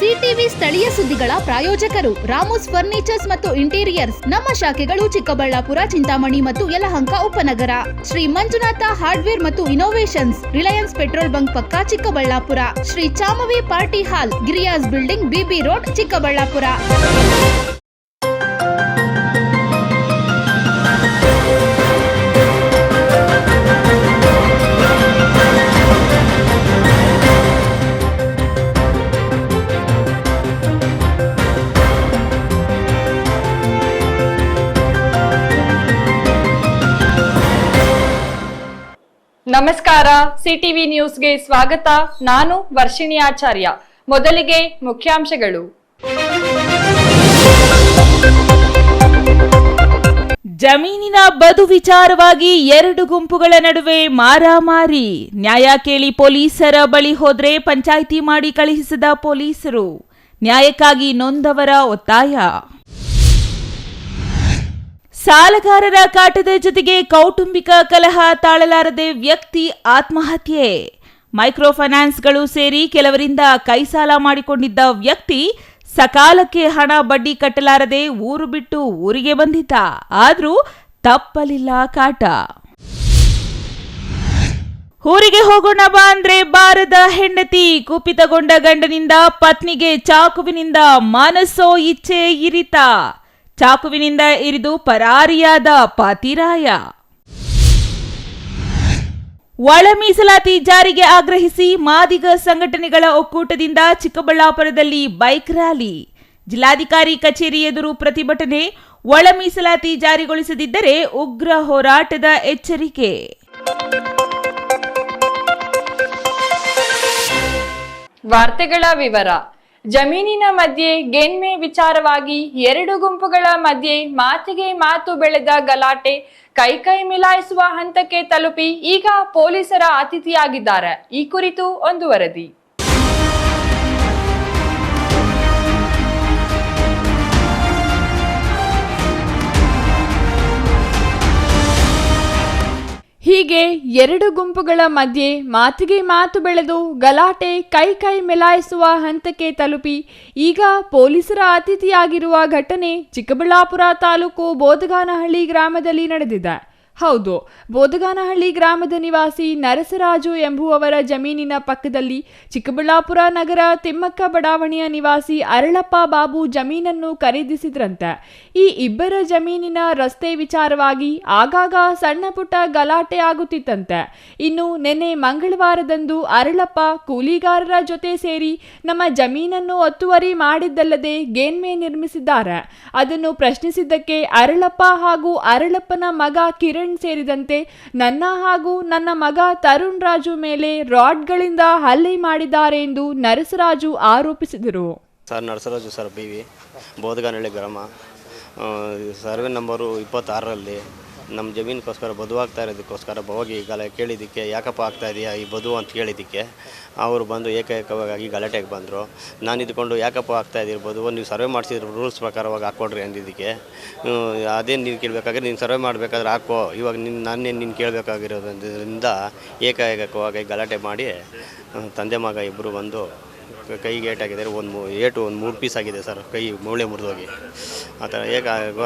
CTV ಸ್ಥಳೀಯ ಸುದ್ದಿಗಳ ಪ್ರಾಯೋಜಕರು ರಾಮೋಸ್ ಫರ್ನಿಚರ್ಸ್ ಮತ್ತು ಇಂಟೀರಿಯರ್ಸ್. ನಮ್ಮ ಶಾಖೆಗಳು ಚಿಕ್ಕಬಳ್ಳಾಪುರ, ಚಿಂತಾಮಣಿ ಮತ್ತು ಯಲಹಂಕ ಉಪನಗರ. ಶ್ರೀ ಮಂಜುನಾಥ ಹಾರ್ಡ್ವೇರ್ ಮತ್ತು ಇನೋವೇಷನ್ಸ್, ರಿಲಯನ್ಸ್ ಪೆಟ್ರೋಲ್ ಬಂಕ್ ಪಕ್ಕ Chikkaballapur. Shri Chamavi party hall, Giriyas building, BB road, Chikkaballapur. ನಮಸ್ಕಾರ, ಸಿಟಿವಿ ನ್ಯೂಸ್ಗೆ ಸ್ವಾಗತ. ನಾನು ವರ್ಷಿಣಿ ಆಚಾರ್ಯ. ಮೊದಲಿಗೆ ಮುಖ್ಯಾಂಶಗಳು. ಜಮೀನಿನ ಬದು ವಿಚಾರವಾಗಿ ಎರಡು ಗುಂಪುಗಳ ನಡುವೆ ಮಾರಾಮಾರಿ. ನ್ಯಾಯ ಕೇಳಿ ಪೊಲೀಸರ ಬಳಿ ಹೋದ್ರೆ ಪಂಚಾಯಿತಿ ಮಾಡಿ ಕಳುಹಿಸಿದ ಪೊಲೀಸರು. ನ್ಯಾಯಕ್ಕಾಗಿ ನೊಂದವರ ಒತ್ತಾಯ. ಸಾಲಗಾರರ ಕಾಟದ ಜೊತೆಗೆ ಕೌಟುಂಬಿಕ ಕಲಹ ತಾಳಲಾರದೆ ವ್ಯಕ್ತಿ ಆತ್ಮಹತ್ಯೆ. ಮೈಕ್ರೋ ಫೈನಾನ್ಸ್ಗಳು ಸೇರಿ ಕೆಲವರಿಂದ ಕೈ ಸಾಲ ಮಾಡಿಕೊಂಡಿದ್ದ ವ್ಯಕ್ತಿ ಸಕಾಲಕ್ಕೆ ಹಣ ಬಡ್ಡಿ ಕಟ್ಟಲಾರದೆ ಊರು ಬಿಟ್ಟು ಊರಿಗೆ ಬಂದಿದ್ದ. ಆದ್ರೂ ತಪ್ಪಲಿಲ್ಲ ಕಾಟ. ಊರಿಗೆ ಹೋಗೋಣ ಬಾ ಅಂದ್ರೆ ಬಾರದ ಹೆಂಡತಿ. ಕುಪಿತಗೊಂಡ ಗಂಡನಿಂದ ಪತ್ನಿಗೆ ಚಾಕುವಿನಿಂದ ಮನಸ್ಸೋ ಇಚ್ಛೆ ಇರಿತ. ಚಾಕುವಿನಿಂದ ಇರಿದು ಪರಾರಿಯಾದ ಪತಿರಾಯ. ಒಳ ಮೀಸಲಾತಿ ಜಾರಿಗೆ ಆಗ್ರಹಿಸಿ ಮಾದಿಗ ಸಂಘಟನೆಗಳ ಒಕ್ಕೂಟದಿಂದ ಚಿಕ್ಕಬಳ್ಳಾಪುರದಲ್ಲಿ ಬೈಕ್ ರ್ಯಾಲಿ. ಜಿಲ್ಲಾಧಿಕಾರಿ ಕಚೇರಿ ಎದುರು ಪ್ರತಿಭಟನೆ. ಒಳ ಮೀಸಲಾತಿ ಜಾರಿಗೊಳಿಸದಿದ್ದರೆ ಉಗ್ರ ಹೋರಾಟದ ಎಚ್ಚರಿಕೆ. ವಾರ್ತೆಗಳ ವಿವರ. ಜಮೀನಿನ ಮಧ್ಯೆ ಗೆನ್ಮೆ ವಿಚಾರವಾಗಿ ಎರಡು ಗುಂಪುಗಳ ಮಧ್ಯೆ ಮಾತಿಗೆ ಮಾತು ಬೆಳೆದ ಗಲಾಟೆ ಕೈ ಮಿಲಾಯಿಸುವ ಹಂತಕ್ಕೆ ತಲುಪಿ ಈಗ ಪೊಲೀಸರ ಅತಿಥಿಯಾಗಿದ್ದಾರೆ. ಈ ಕುರಿತು ಒಂದು ವರದಿ. ಹೀಗೆ ಎರಡು ಗುಂಪುಗಳ ಮಧ್ಯೆ ಮಾತಿಗೆ ಮಾತು ಬೆಳೆದು ಗಲಾಟೆ ಕೈ ಮಿಲಾಯಿಸುವ ಹಂತಕ್ಕೆ ತಲುಪಿ ಈಗ ಪೊಲೀಸರ ಅತಿಥಿಯಾಗಿರುವ ಘಟನೆ ಚಿಕ್ಕಬಳ್ಳಾಪುರ ತಾಲೂಕು ಬೋದಗಾನಹಳ್ಳಿ ಗ್ರಾಮದಲ್ಲಿ ನಡೆದಿದೆ. ಹೌದು, ಬೋದಗಾನಹಳ್ಳಿ ಗ್ರಾಮದ ನಿವಾಸಿ ನರಸರಾಜು ಎಂಬುವವರ ಜಮೀನಿನ ಪಕ್ಕದಲ್ಲಿ ಚಿಕ್ಕಬಳ್ಳಾಪುರ ನಗರ ತಿಮ್ಮಕ್ಕ ಬಡಾವಣೆಯ ನಿವಾಸಿ ಅರಳಪ್ಪ ಬಾಬು ಜಮೀನನ್ನು ಖರೀದಿಸಿದ್ರಂತೆ. ಈ ಇಬ್ಬರ ಜಮೀನಿನ ರಸ್ತೆ ವಿಚಾರವಾಗಿ ಆಗಾಗ ಸಣ್ಣ ಪುಟ್ಟ ಗಲಾಟೆ ಆಗುತ್ತಿತ್ತಂತೆ. ಇನ್ನು ನಿನ್ನೆ ಮಂಗಳವಾರದಂದು ಅರಳಪ್ಪ ಕೂಲಿಗಾರರ ಜೊತೆ ಸೇರಿ ನಮ್ಮ ಜಮೀನನ್ನು ಒತ್ತುವರಿ ಮಾಡಿದ್ದಲ್ಲದೆ ಗೇನ್ಮೆ ನಿರ್ಮಿಸಿದ್ದಾರೆ. ಅದನ್ನು ಪ್ರಶ್ನಿಸಿದ್ದಕ್ಕೆ ಅರಳಪ್ಪ ಹಾಗೂ ಅರಳಪ್ಪನ ಮಗ ಕಿರಣ್ ಸೇರಿದಂತೆ ನನ್ನ ಹಾಗೂ ನನ್ನ ಮಗ ತರುಣ್ ರಾಜು ಮೇಲೆ ರಾಡ್ಗಳಿಂದ ಹಲ್ಲೆ ಮಾಡಿದ್ದಾರೆ ಎಂದು ನರಸರಾಜು ಆರೋಪಿಸಿದರು. ಸರ್ ನರಸರಾಜು ಸರ್ BV ಬೋದಗಾನಹಳ್ಳಿ ಗ್ರಾಮ, ಸರ್ವೆ ನಂಬರು 26ರಲ್ಲಿ ನಮ್ಮ ಜಮೀನಿಗೋಸ್ಕರ ಬದುವಾಗ್ತಾ ಇರೋದಕ್ಕೋಸ್ಕರ ಹೋಗಿ ಕೇಳಿದ್ದಕ್ಕೆ ಯಾಕಪ್ಪ ಆಗ್ತಾ ಇದೆಯಾ ಈ ಬದು ಅಂತ ಕೇಳಿದ್ದಕ್ಕೆ ಅವರು ಬಂದು ಏಕೈಕವಾಗಿ ಗಲಾಟೆಗೆ ಬಂದರು. ನಾನು ಇದ್ಕೊಂಡು ಯಾಕಪ್ಪ ಆಗ್ತಾ ಇದಿರ್ಬೋದು, ನೀವು ಸರ್ವೆ ಮಾಡಿಸಿದ್ರು ರೂಲ್ಸ್ ಪ್ರಕಾರವಾಗಿ ಹಾಕ್ಕೊಡ್ರಿ ಅಂದಿದ್ದಕ್ಕೆ ಅದೇನು ನೀನು ಕೇಳಬೇಕಾದ್ರೆ ನೀನು ಸರ್ವೆ ಮಾಡಬೇಕಾದ್ರೆ ಹಾಕೋ, ಇವಾಗ ನಾನೇನು ನೀನು ಕೇಳಬೇಕಾಗಿರೋದ್ರಿಂದ ಏಕೈಕವಾಗಿ ಗಲಾಟೆ ಮಾಡಿ ತಂದೆ ಮಗ ಇಬ್ಬರು ಬಂದು ಕೈಗೆ ಏಟಾಗಿದ್ದಾರೆ. ಒಂದು 3 ಪೀಸ್ ಆಗಿದೆ ಸರ್, ಕೈ ಮೂಳೆ ಮುರಿದೋಗಿ. ಆ ಥರ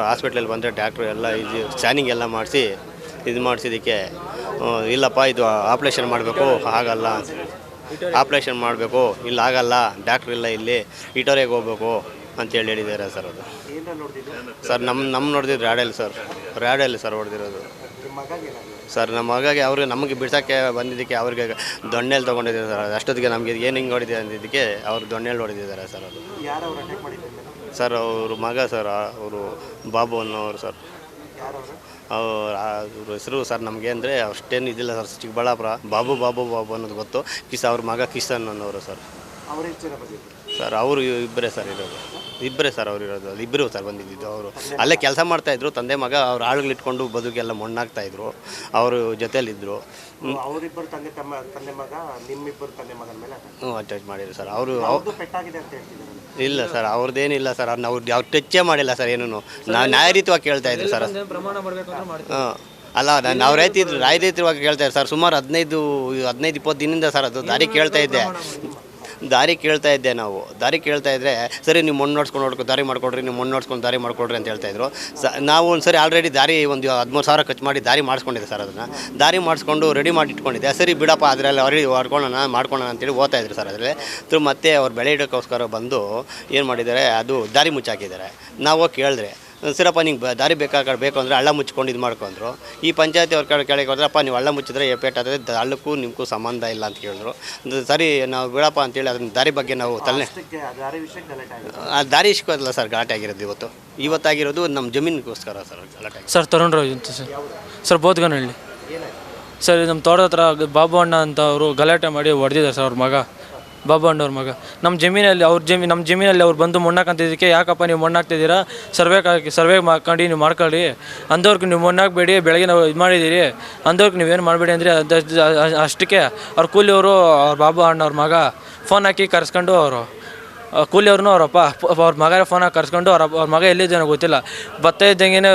ಹಾಸ್ಪಿಟ್ಲಲ್ಲಿ ಬಂದರೆ ಡಾಕ್ಟ್ರು ಎಲ್ಲ ಇದು ಸ್ಕ್ಯಾನಿಂಗ್ ಎಲ್ಲ ಮಾಡಿಸಿ ಇದು ಮಾಡಿಸಿದ್ದಕ್ಕೆ ಇಲ್ಲಪ್ಪ ಇದು ಆಪ್ರೇಷನ್ ಮಾಡಬೇಕು, ಆಗಲ್ಲ, ಆಪ್ರೇಷನ್ ಮಾಡಬೇಕು, ಇಲ್ಲ ಆಗಲ್ಲ, ಡಾಕ್ಟ್ರ್ ಇಲ್ಲ, ಇಲ್ಲಿ ಇಟೋರಿಗೆ ಹೋಗ್ಬೇಕು ಅಂತೇಳಿ ಹೇಳಿದ್ದಾರೆ ಸರ್. ಅದು ಸರ್ ನಮ್ಮ ನೋಡಿದ್ರು ರ್ಯಾಡಲ್ಲಿ ಸರ್ ಹೊಡೆದಿರೋದು ಸರ್. ನಮ್ಮ ಮಗಾಗಿ ಅವ್ರಿಗೆ ನಮಗೆ ಬಿಡ್ಸೋಕ್ಕೆ ಬಂದಿದ್ದಕ್ಕೆ ಅವ್ರಿಗೆ ದೊಣ್ಣೆಲ್ಲಿ ತೊಗೊಂಡಿದ್ದಾರೆ ಸರ್. ಅಷ್ಟೊತ್ತಿಗೆ ನಮಗೆ ಏನು ಹಿಂಗೆ ಹೊಡಿದೆ ಅಂದಿದ್ದಕ್ಕೆ ಅವ್ರು ದೊಣ್ಣೆಲ್ಲಿ ಹೊಡೆದಿದ್ದಾರೆ ಸರ್. ಅದು ಸರ್ ಅವ್ರ ಮಗ ಸರ್, ಅವರು ಬಾಬು ಅನ್ನೋರು ಸರ್. ಅವ್ರ ಹೆಸರು ಸರ್ ನಮಗೆ ಅಂದರೆ ಅಷ್ಟೇನು ಇದಿಲ್ಲ ಸರ್. ಚಿಕ್ಕಬಳ್ಳಾಪುರ ಬಾಬು ಅನ್ನೋದು ಗೊತ್ತು. ಅವ್ರ ಮಗ ಕಿಶನ್ ಅನ್ನೋರು ಸರ್. ಸರ್ ಅವರು ಇಬ್ಬರೇ ಸರ್ ಅವರಿರೋದು. ಇಬ್ಬರು ಸರ್ ಬಂದಿದ್ದು. ಅವರು ಅಲ್ಲೇ ಕೆಲಸ ಮಾಡ್ತಾಯಿದ್ರು, ತಂದೆ ಮಗ. ಅವ್ರ ಆಳುಗಳಿಟ್ಕೊಂಡು ಬದುಕೆಲ್ಲ ಮಣ್ಣಾಗ್ತಾಯಿದ್ರು, ಅವರು ಜೊತೆಯಲ್ಲಿದ್ದರು. ಅವರಿಬ್ಬರು ತಂದೆ ಮಗ ನಿಮ್ಮಿಬ್ಬರು ತಂದೆ ಮಗನ ಮೇಲೆ ಅಟ್ಯಾಚ್ ಮಾಡಿದ್ರು ಸರ್. ಅವರು ಇಲ್ಲ ಸರ್, ಅವ್ರದ್ದೇನಿಲ್ಲ ಸರ್. ಅವ್ರು ಟಚ್ಚೇ ಮಾಡಿಲ್ಲ ಸರ್. ಏನೂ ನಾವು ನ್ಯಾಯರೀತವಾಗಿ ಕೇಳ್ತಾ ಇದ್ರು ಸರ್. ಅಲ್ಲ, ನಾವು ರೈತರವಾಗಿ ಕೇಳ್ತಾ ಇದ್ರು ಸರ್. ಸುಮಾರು 15-20 ದಿನದಿಂದ ಸರ್ ಅದು ದಾರಿ ಕೇಳ್ತಾ ಇದ್ದೆ. ದಾರಿ ಕೇಳ್ತಾ ಇದ್ದೆ ನಾವು. ದಾರಿ ಕೇಳ್ತಾ ಇದ್ದರೆ ಸರಿ ನೀವು ಮಣ್ಣು ನೋಡ್ಸ್ಕೊಂಡು ದಾರಿ ಮಾಡಿಕೊಡ್ರಿ, ನೀವು ಮಣ್ಣು ನೋಡ್ಸ್ಕೊಂಡು ದಾರಿ ಮಾಡಿಕೊಡ್ರಿ ಅಂತ ಹೇಳ್ತಾಯಿದ್ರು. ನಾವು ಒಂದು ಸರಿ ಆಲ್ರೆಡಿ ದಾರಿ ಒಂದು 13,000 ಖರ್ಚು ಮಾಡಿ ದಾರಿ ಮಾಡಿಸ್ಕೊಂಡಿದ್ದೆ ಸರ್. ಅದನ್ನು ದಾರಿ ಮಾಡಿಸ್ಕೊಂಡು ರೆಡಿ ಮಾಡಿ ಇಟ್ಕೊಂಡಿದ್ದೆ. ಸರಿ ಬಿಡಪ್ಪ ಅದರಲ್ಲಿ ಆಲ್ರೆಡಿ ಮಾಡ್ಕೊಳ್ಳೋಣ ಅಂತೇಳಿ ಓದ್ತಾಯಿದ್ರು ಸರ್. ಅದರಲ್ಲಿ ಮತ್ತೆ ಅವ್ರು ಬೆಳೆ ಇಡೋಕ್ಕೋಸ್ಕರ ಬಂದು ಏನು ಮಾಡಿದ್ದಾರೆ, ಅದು ದಾರಿ ಮುಚ್ಚಾಕಿದ್ದಾರೆ. ನಾವು ಕೇಳಿದ್ರೆ ಸರಪ್ಪ ನಿಂಗೆ ದಾರಿ ಬೇಕು ಅಂದರೆ ಹಳ್ಳ ಮುಚ್ಕೊಂಡು ಇದು ಮಾಡ್ಕೊಂಡ್ರು. ಈ ಪಂಚಾಯತಿ ಅವ್ರ ಕೆಳಗೆ ಹೋದ್ರಪ್ಪ ನೀವು ಹಳ್ಳ ಮುಚ್ಚಿದ್ರೆ ಏಪೇಟಾದರೆ ಹಳ್ಳಕ್ಕೂ ನಿಮಗೂ ಸಂಬಂಧ ಇಲ್ಲ ಅಂತ ಹೇಳಿದ್ರು. ಸರಿ ನಾವು ಬಿಡಪ್ಪ ಅಂತೇಳಿ ಅದನ್ನ ದಾರಿ ಬಗ್ಗೆ ನಾವು ಆ ದಾರಿ ಇಸ್ಕೋದಲ್ಲ ಸರ್ ಗಲಾಟೆ ಆಗಿರೋದು. ಇವತ್ತಾಗಿರೋದು ನಮ್ಮ ಜಮೀನಿಗೋಸ್ಕರ ಸರ್ ಗಲಾಟೆ. ಸರ್ ತರುಣ್ ರಾಜ್ ಅಂತ ಸರ್ ಬೋದ್ಗನಹಳ್ಳಿ ಸರ್. ನಮ್ಮ ತೋಟದ ಹತ್ರ ಬಾಬು ಅಣ್ಣ ಅಂತ ಅವರು ಗಲಾಟೆ ಮಾಡಿ ಹೊಡೆದಿದ್ದಾರೆ ಸರ್. ಅವ್ರ ಮಗ ಬಾಬು ಅಣ್ಣವ್ರ ಮಗ ನಮ್ಮ ಜಮೀನಲ್ಲಿ ನಮ್ಮ ಜಮೀನಲ್ಲಿ ಅವ್ರು ಬಂದು ಮಣ್ಣಾಕಂತಿದ್ದಕ್ಕೆ ಯಾಕಪ್ಪ ನೀವು ಮಣ್ಣಾಕ್ತಿದ್ದೀರಾ, ಸರ್ವೆ ಮಾಡ್ಕೊಂಡು ನೀವು ಮಾಡ್ಕೊಳ್ಳಿ, ಅಂದವ್ರಿಗೆ ನೀವು ಮಣ್ಣಾಕಬೇಡಿ, ಬೆಳಗ್ಗೆ ನಾವು ಇದು ಮಾಡಿದ್ದೀರಿ ಅಂದವ್ರಿಗೆ ನೀವೇನು ಮಾಡಬೇಡಿ ಅಂದರೆ ಅಷ್ಟಕ್ಕೆ ಅವ್ರ ಕೂಲಿಯವರು ಅವ್ರ ಬಾಬು ಅಣ್ಣವ್ರ ಮಗ ಫೋನ್ ಹಾಕಿ ಕರೆಸ್ಕೊಂಡು ಅವರು ಕೂಲಿಯವ್ರನ್ನೂ ಅವರಪ್ಪ ಅವ್ರ ಮಗ ಫೋನ್ ಹಾಕಿ ಕರೆಸ್ಕೊಂಡು ಅವ್ರ ಮಗ ಎಲ್ಲಿದ್ದಾನೋ ಗೊತ್ತಿಲ್ಲ. ಬರ್ತಾ ಇದ್ದಂಗೆ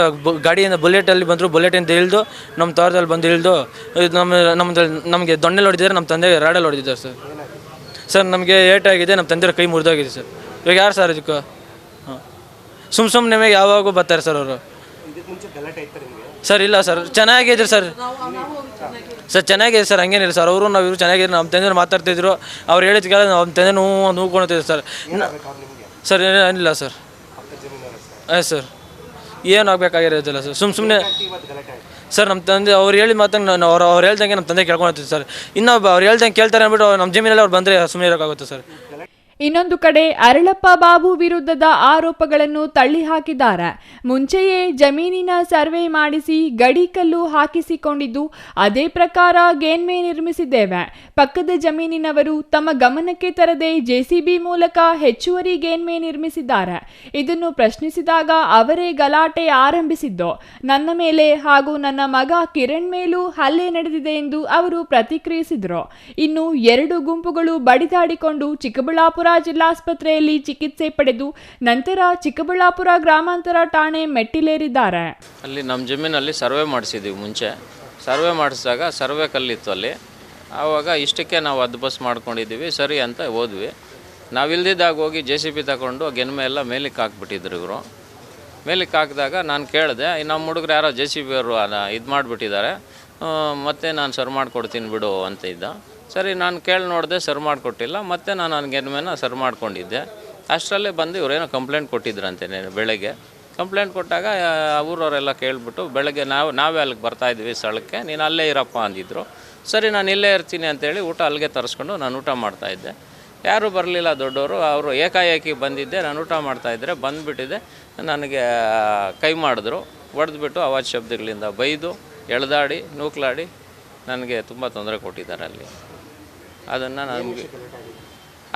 ಗಾಡಿಯಿಂದ ಬುಲೆಟಲ್ಲಿ ಬಂದರು. ಬುಲೆಟಿಂದ ಇಳಿದು ನಮ್ಮ ತೋಟದಲ್ಲಿ ಬಂದು ಇಳಿದು ನಮಗೆ ದೊಣ್ಣೆಲ್ಲಿ ಹೊಡೆದಿದ್ದಾರೆ, ನಮ್ಮ ತಂದೆ ರಾಡಲ್ಲಿ ಹೊಡೆದಿದ್ದಾರೆ ಸರ್. ನಮಗೆ ಏಟಾಗಿದೆ, ನಮ್ಮ ತಂದೆ ಕೈ ಮುರಿದೋಗಿದೆ ಸರ್. ಇವಾಗ ಯಾರು ಸರ್ ಇದಕ್ಕೆ? ಹಾಂ, ಸುಮ್ಮನೆ ನಮಗೆ ಯಾವಾಗೂ ಬರ್ತಾರೆ ಸರ್ ಅವರು. ಸರ್ ಇಲ್ಲ ಸರ್, ಚೆನ್ನಾಗಿದೆ ಸರ್. ಚೆನ್ನಾಗಿದೆ ಸರ್, ಹಂಗೇನಿಲ್ಲ ಸರ್. ಅವರು ನಾವು ಇವರು ಚೆನ್ನಾಗಿದ್ರು. ನಮ್ಮ ತಂದೆ ಮಾತಾಡ್ತಿದ್ರು, ಅವ್ರು ಹೇಳಿದ ಕೇಳ ನಮ್ಮ ತಂದೆ ನೋವು ಕೊಡ್ತಿದ್ರು ಸರ್. ಸರ್ ಏನಿಲ್ಲ ಸರ್. ಆಯ್ತು ಸರ್, ಏನು ಆಗಬೇಕಾಗಿರೋದಿಲ್ಲ ಸರ್. ಸುಮ್ಮನೆ ಸರ್ ನಮ್ಮ ತಂದೆ ಅವ್ರು ಹೇಳಿ ಮಾತಂಗೆ ನಾನು ಅವ್ರು ಹೇಳ್ದಂಗೆ ನಮ್ಮ ತಂದೆ ಕೇಳ್ಕೊಳ್ತೀವಿ ಸರ್. ಇನ್ನೊಬ್ಬ ಅವ್ರು ಹೇಳ್ದಂಗೆ ಕೇಳ್ತಾರೆ ಅಂದ್ಬಿಟ್ಟು ನಮ್ಮ ಜಮೀನಲ್ಲಿ ಅವ್ರು ಬಂದರೆ ಸುಮ್ಮನೆ ಇರೋಕ್ಕಾಗುತ್ತೆ ಸರ್. ಇನ್ನೊಂದು ಕಡೆ ಅರಳಪ್ಪ ಬಾಬು ವಿರುದ್ಧದ ಆರೋಪಗಳನ್ನು ತಳ್ಳಿ ಹಾಕಿದ್ದಾರೆ. ಮುಂಚೆಯೇ ಜಮೀನಿನ ಸರ್ವೆ ಮಾಡಿಸಿ ಗಡಿಕಲ್ಲು ಹಾಕಿಸಿಕೊಂಡಿದ್ದು, ಅದೇ ಪ್ರಕಾರ ಗೇನ್ಮೆ ನಿರ್ಮಿಸಿದ್ದೇವೆ. ಪಕ್ಕದ ಜಮೀನಿನವರು ತಮ್ಮ ಗಮನಕ್ಕೆ ತರದೆ ಜೆಸಿಬಿ ಮೂಲಕ ಹೆಚ್ಚುವರಿ ಗೇನ್ಮೆ ನಿರ್ಮಿಸಿದ್ದಾರೆ. ಇದನ್ನು ಪ್ರಶ್ನಿಸಿದಾಗ ಅವರೇ ಗಲಾಟೆ ಆರಂಭಿಸಿದ್ದು. ನನ್ನ ಮೇಲೆ ಹಾಗೂ ನನ್ನ ಮಗ ಕಿರಣ್ ಮೇಲೂ ಹಲ್ಲೆ ನಡೆದಿದೆ ಎಂದು ಅವರು ಪ್ರತಿಕ್ರಿಯಿಸಿದರು. ಇನ್ನು 2 ಗುಂಪುಗಳು ಬಡಿದಾಡಿಕೊಂಡು ಚಿಕ್ಕಬಳ್ಳಾಪುರ ಜಿಲ್ಲಾಸ್ಪತ್ರೆಯಲ್ಲಿ ಚಿಕಿತ್ಸೆ ಪಡೆದು ನಂತರ ಚಿಕ್ಕಬಳ್ಳಾಪುರ ಗ್ರಾಮಾಂತರ ಠಾಣೆ ಮೆಟ್ಟಿಲೇರಿದ್ದಾರೆ. ಅಲ್ಲಿ ನಮ್ಮ ಜಮೀನಲ್ಲಿ ಸರ್ವೆ ಮಾಡಿಸಿದ್ದೀವಿ. ಮುಂಚೆ ಸರ್ವೆ ಮಾಡಿಸಿದಾಗ ಸರ್ವೆ ಕಲ್ಲಿತ್ತು ಅಲ್ಲಿ. ಆವಾಗ ಇಷ್ಟಕ್ಕೆ ನಾವು ಬಸ್ ಮಾಡ್ಕೊಂಡಿದ್ದೀವಿ ಸರಿ ಅಂತ ಹೋದ್ವಿ. ನಾವಿಲ್ದಿದ್ದಾಗ ಹೋಗಿ JCB ತಗೊಂಡು ಗೆನ್ಮೆ ಎಲ್ಲ ಮೇಲಕ್ಕೆ ಹಾಕ್ಬಿಟ್ಟಿದ್ರು ಇವರು. ಮೇಲಕ್ಕೆ ಹಾಕಿದಾಗ ನಾನು ಕೇಳಿದೆ, ನಮ್ಮ ಹುಡುಗರು ಯಾರೋ JCB ಅವರು ಇದು ಮಾಡಿಬಿಟ್ಟಿದ್ದಾರೆ, ಮತ್ತು ನಾನು ಸರ್ ಮಾಡಿಕೊಡ್ತೀನಿ ಬಿಡು ಅಂತ ಇದ್ದ. ಸರಿ ನಾನು ಕೇಳಿ ನೋಡಿದೆ, ಸರ್ ಮಾಡಿಕೊಟ್ಟಿಲ್ಲ. ಮತ್ತು ನಾನು ನನ್ನ ಗೆನ್ಮೆನ ಸರ್ ಮಾಡ್ಕೊಂಡಿದ್ದೆ. ಅಷ್ಟರಲ್ಲೇ ಬಂದು ಇವರೇನೋ ಕಂಪ್ಲೇಂಟ್ ಕೊಟ್ಟಿದ್ರಂತೆ ಬೆಳಗ್ಗೆ. ಕಂಪ್ಲೇಂಟ್ ಕೊಟ್ಟಾಗ ಊರವರೆಲ್ಲ ಕೇಳಿಬಿಟ್ಟು ಬೆಳಗ್ಗೆ ನಾವೇ ಅಲ್ಲಿಗೆ ಬರ್ತಾಯಿದ್ವಿ ಸ್ಥಳಕ್ಕೆ, ನೀನು ಅಲ್ಲೇ ಇರಪ್ಪ ಅಂದಿದ್ರು. ಸರಿ ನಾನು ಇಲ್ಲೇ ಇರ್ತೀನಿ ಅಂತೇಳಿ ಊಟ ಅಲ್ಲಿಗೆ ತರಿಸ್ಕೊಂಡು ನಾನು ಊಟ ಮಾಡ್ತಾಯಿದ್ದೆ. ಯಾರೂ ಬರಲಿಲ್ಲ ದೊಡ್ಡವರು. ಅವರು ಏಕಾಏಕಿ ಬಂದಿದ್ದೆ, ನಾನು ಊಟ ಮಾಡ್ತಾಯಿದ್ದರೆ ಬಂದುಬಿಟ್ಟಿದ್ದೆ. ನನಗೆ ಕೈ ಮಾಡಿದ್ರು, ಹೊಡೆದ್ಬಿಟ್ಟು ಅವಾಜ್ ಶಬ್ದಗಳಿಂದ ಬೈದು ಎಳೆದಾಡಿ ನೂಕ್ಲಾಡಿ ನನಗೆ ತುಂಬ ತೊಂದರೆ ಕೊಟ್ಟಿದ್ದಾರೆ ಅಲ್ಲಿ. ಅದನ್ನು ನನಗೆ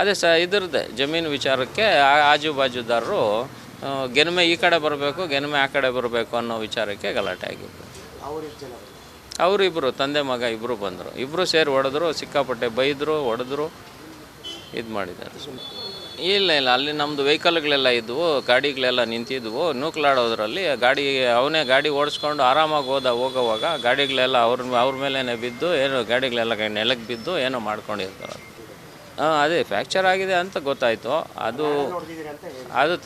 ಅದೇ ಇದ್ರದ್ದೇ ಜಮೀನು ವಿಚಾರಕ್ಕೆ ಆಜು ಬಾಜುದಾರರು ಗೆನ್ಮೆ ಈ ಕಡೆ ಬರಬೇಕು, ಗೆನ್ಮೆ ಆ ಕಡೆ ಬರಬೇಕು ಅನ್ನೋ ವಿಚಾರಕ್ಕೆ ಗಲಾಟೆ ಆಗಿತ್ತು. ಅವರಿಬ್ಬರು ತಂದೆ ಮಗ ಇಬ್ಬರು ಬಂದರು. ಇಬ್ಬರು ಸೇರಿ ಹೊಡೆದ್ರು, ಸಿಕ್ಕಾಪಟ್ಟೆ ಬೈದರು, ಹೊಡೆದ್ರು, ಇದು ಮಾಡಿದ್ದಾರೆ. ಇಲ್ಲ ಅಲ್ಲಿ ನಮ್ಮದು ವೆಹಿಕಲ್ಗಳೆಲ್ಲ ಇದ್ವು, ಗಾಡಿಗಳೆಲ್ಲ ನಿಂತಿದ್ವು. ನೂಕ್ಲಾಡೋದ್ರಲ್ಲಿ ಅವನೇ ಗಾಡಿ ಓಡಿಸ್ಕೊಂಡು ಆರಾಮಾಗಿ ಹೋಗೋವಾಗ ಗಾಡಿಗಳೆಲ್ಲ ಅವ್ರ ಮೇಲೇ ಬಿದ್ದು ಏನೋ ಗಾಡಿಗಳೆಲ್ಲ ನೆಲಕ್ಕೆ ಬಿದ್ದು ಏನೋ ಮಾಡ್ಕೊಂಡಿರ್ತಾರೆ. ಅದೇ ಫ್ರ್ಯಾಕ್ಚರ್ ಆಗಿದೆ ಅಂತ ಗೊತ್ತಾಯಿತು. ಅದು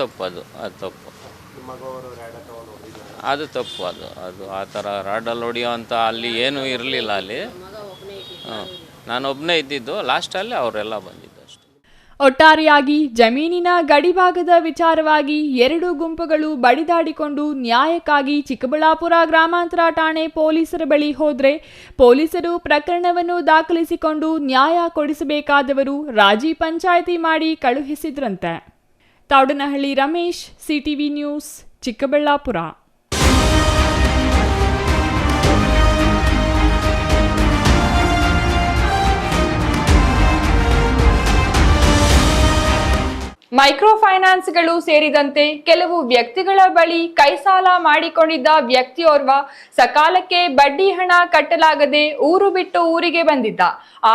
ತಪ್ಪು. ಅದು ತಪ್ಪು. ಅದು ಆ ಥರ ರಾಡಲ್ಲಿ ಹೊಡಿಯೋ ಅಂತ ಅಲ್ಲಿ ಏನೂ ಇರಲಿಲ್ಲ ಅಲ್ಲಿ. ನಾನು ಒಬ್ಬನೇ ಇದ್ದಿದ್ದು. ಲಾಸ್ಟಲ್ಲಿ ಅವರೆಲ್ಲ ಬಂದಿದ್ದು ಅಷ್ಟೇ. ಒಟ್ಟಾರೆಯಾಗಿ ಜಮೀನಿನ ಗಡಿಭಾಗದ ವಿಚಾರವಾಗಿ 2 ಗುಂಪುಗಳು ಬಡಿದಾಡಿಕೊಂಡು ನ್ಯಾಯಕ್ಕಾಗಿ ಚಿಕ್ಕಬಳ್ಳಾಪುರ ಗ್ರಾಮಾಂತರ ಠಾಣೆ ಪೊಲೀಸರ ಬಳಿ ಹೋದ್ರೆ ಪೊಲೀಸರು ಪ್ರಕರಣವನ್ನು ದಾಖಲಿಸಿಕೊಂಡು ನ್ಯಾಯ ಕೊಡಿಸಬೇಕಾದವರು ರಾಜಿ ಪಂಚಾಯಿತಿ ಮಾಡಿ ಕಳುಹಿಸಿದ್ರಂತೆ. Thaudanahalli Ramesh, CTV news, Chikkaballapur. Micro ಫೈನಾನ್ಸ್ಗಳು ಸೇರಿದಂತೆ ಕೆಲವು ವ್ಯಕ್ತಿಗಳ ಬಳಿ ಕೈ ಸಾಲ ಮಾಡಿಕೊಂಡಿದ್ದ ವ್ಯಕ್ತಿಯೋರ್ವ ಸಕಾಲಕ್ಕೆ ಬಡ್ಡಿ ಹಣ ಕಟ್ಟಲಾಗದೆ ಊರು ಬಿಟ್ಟು ಊರಿಗೆ ಬಂದಿದ್ದ.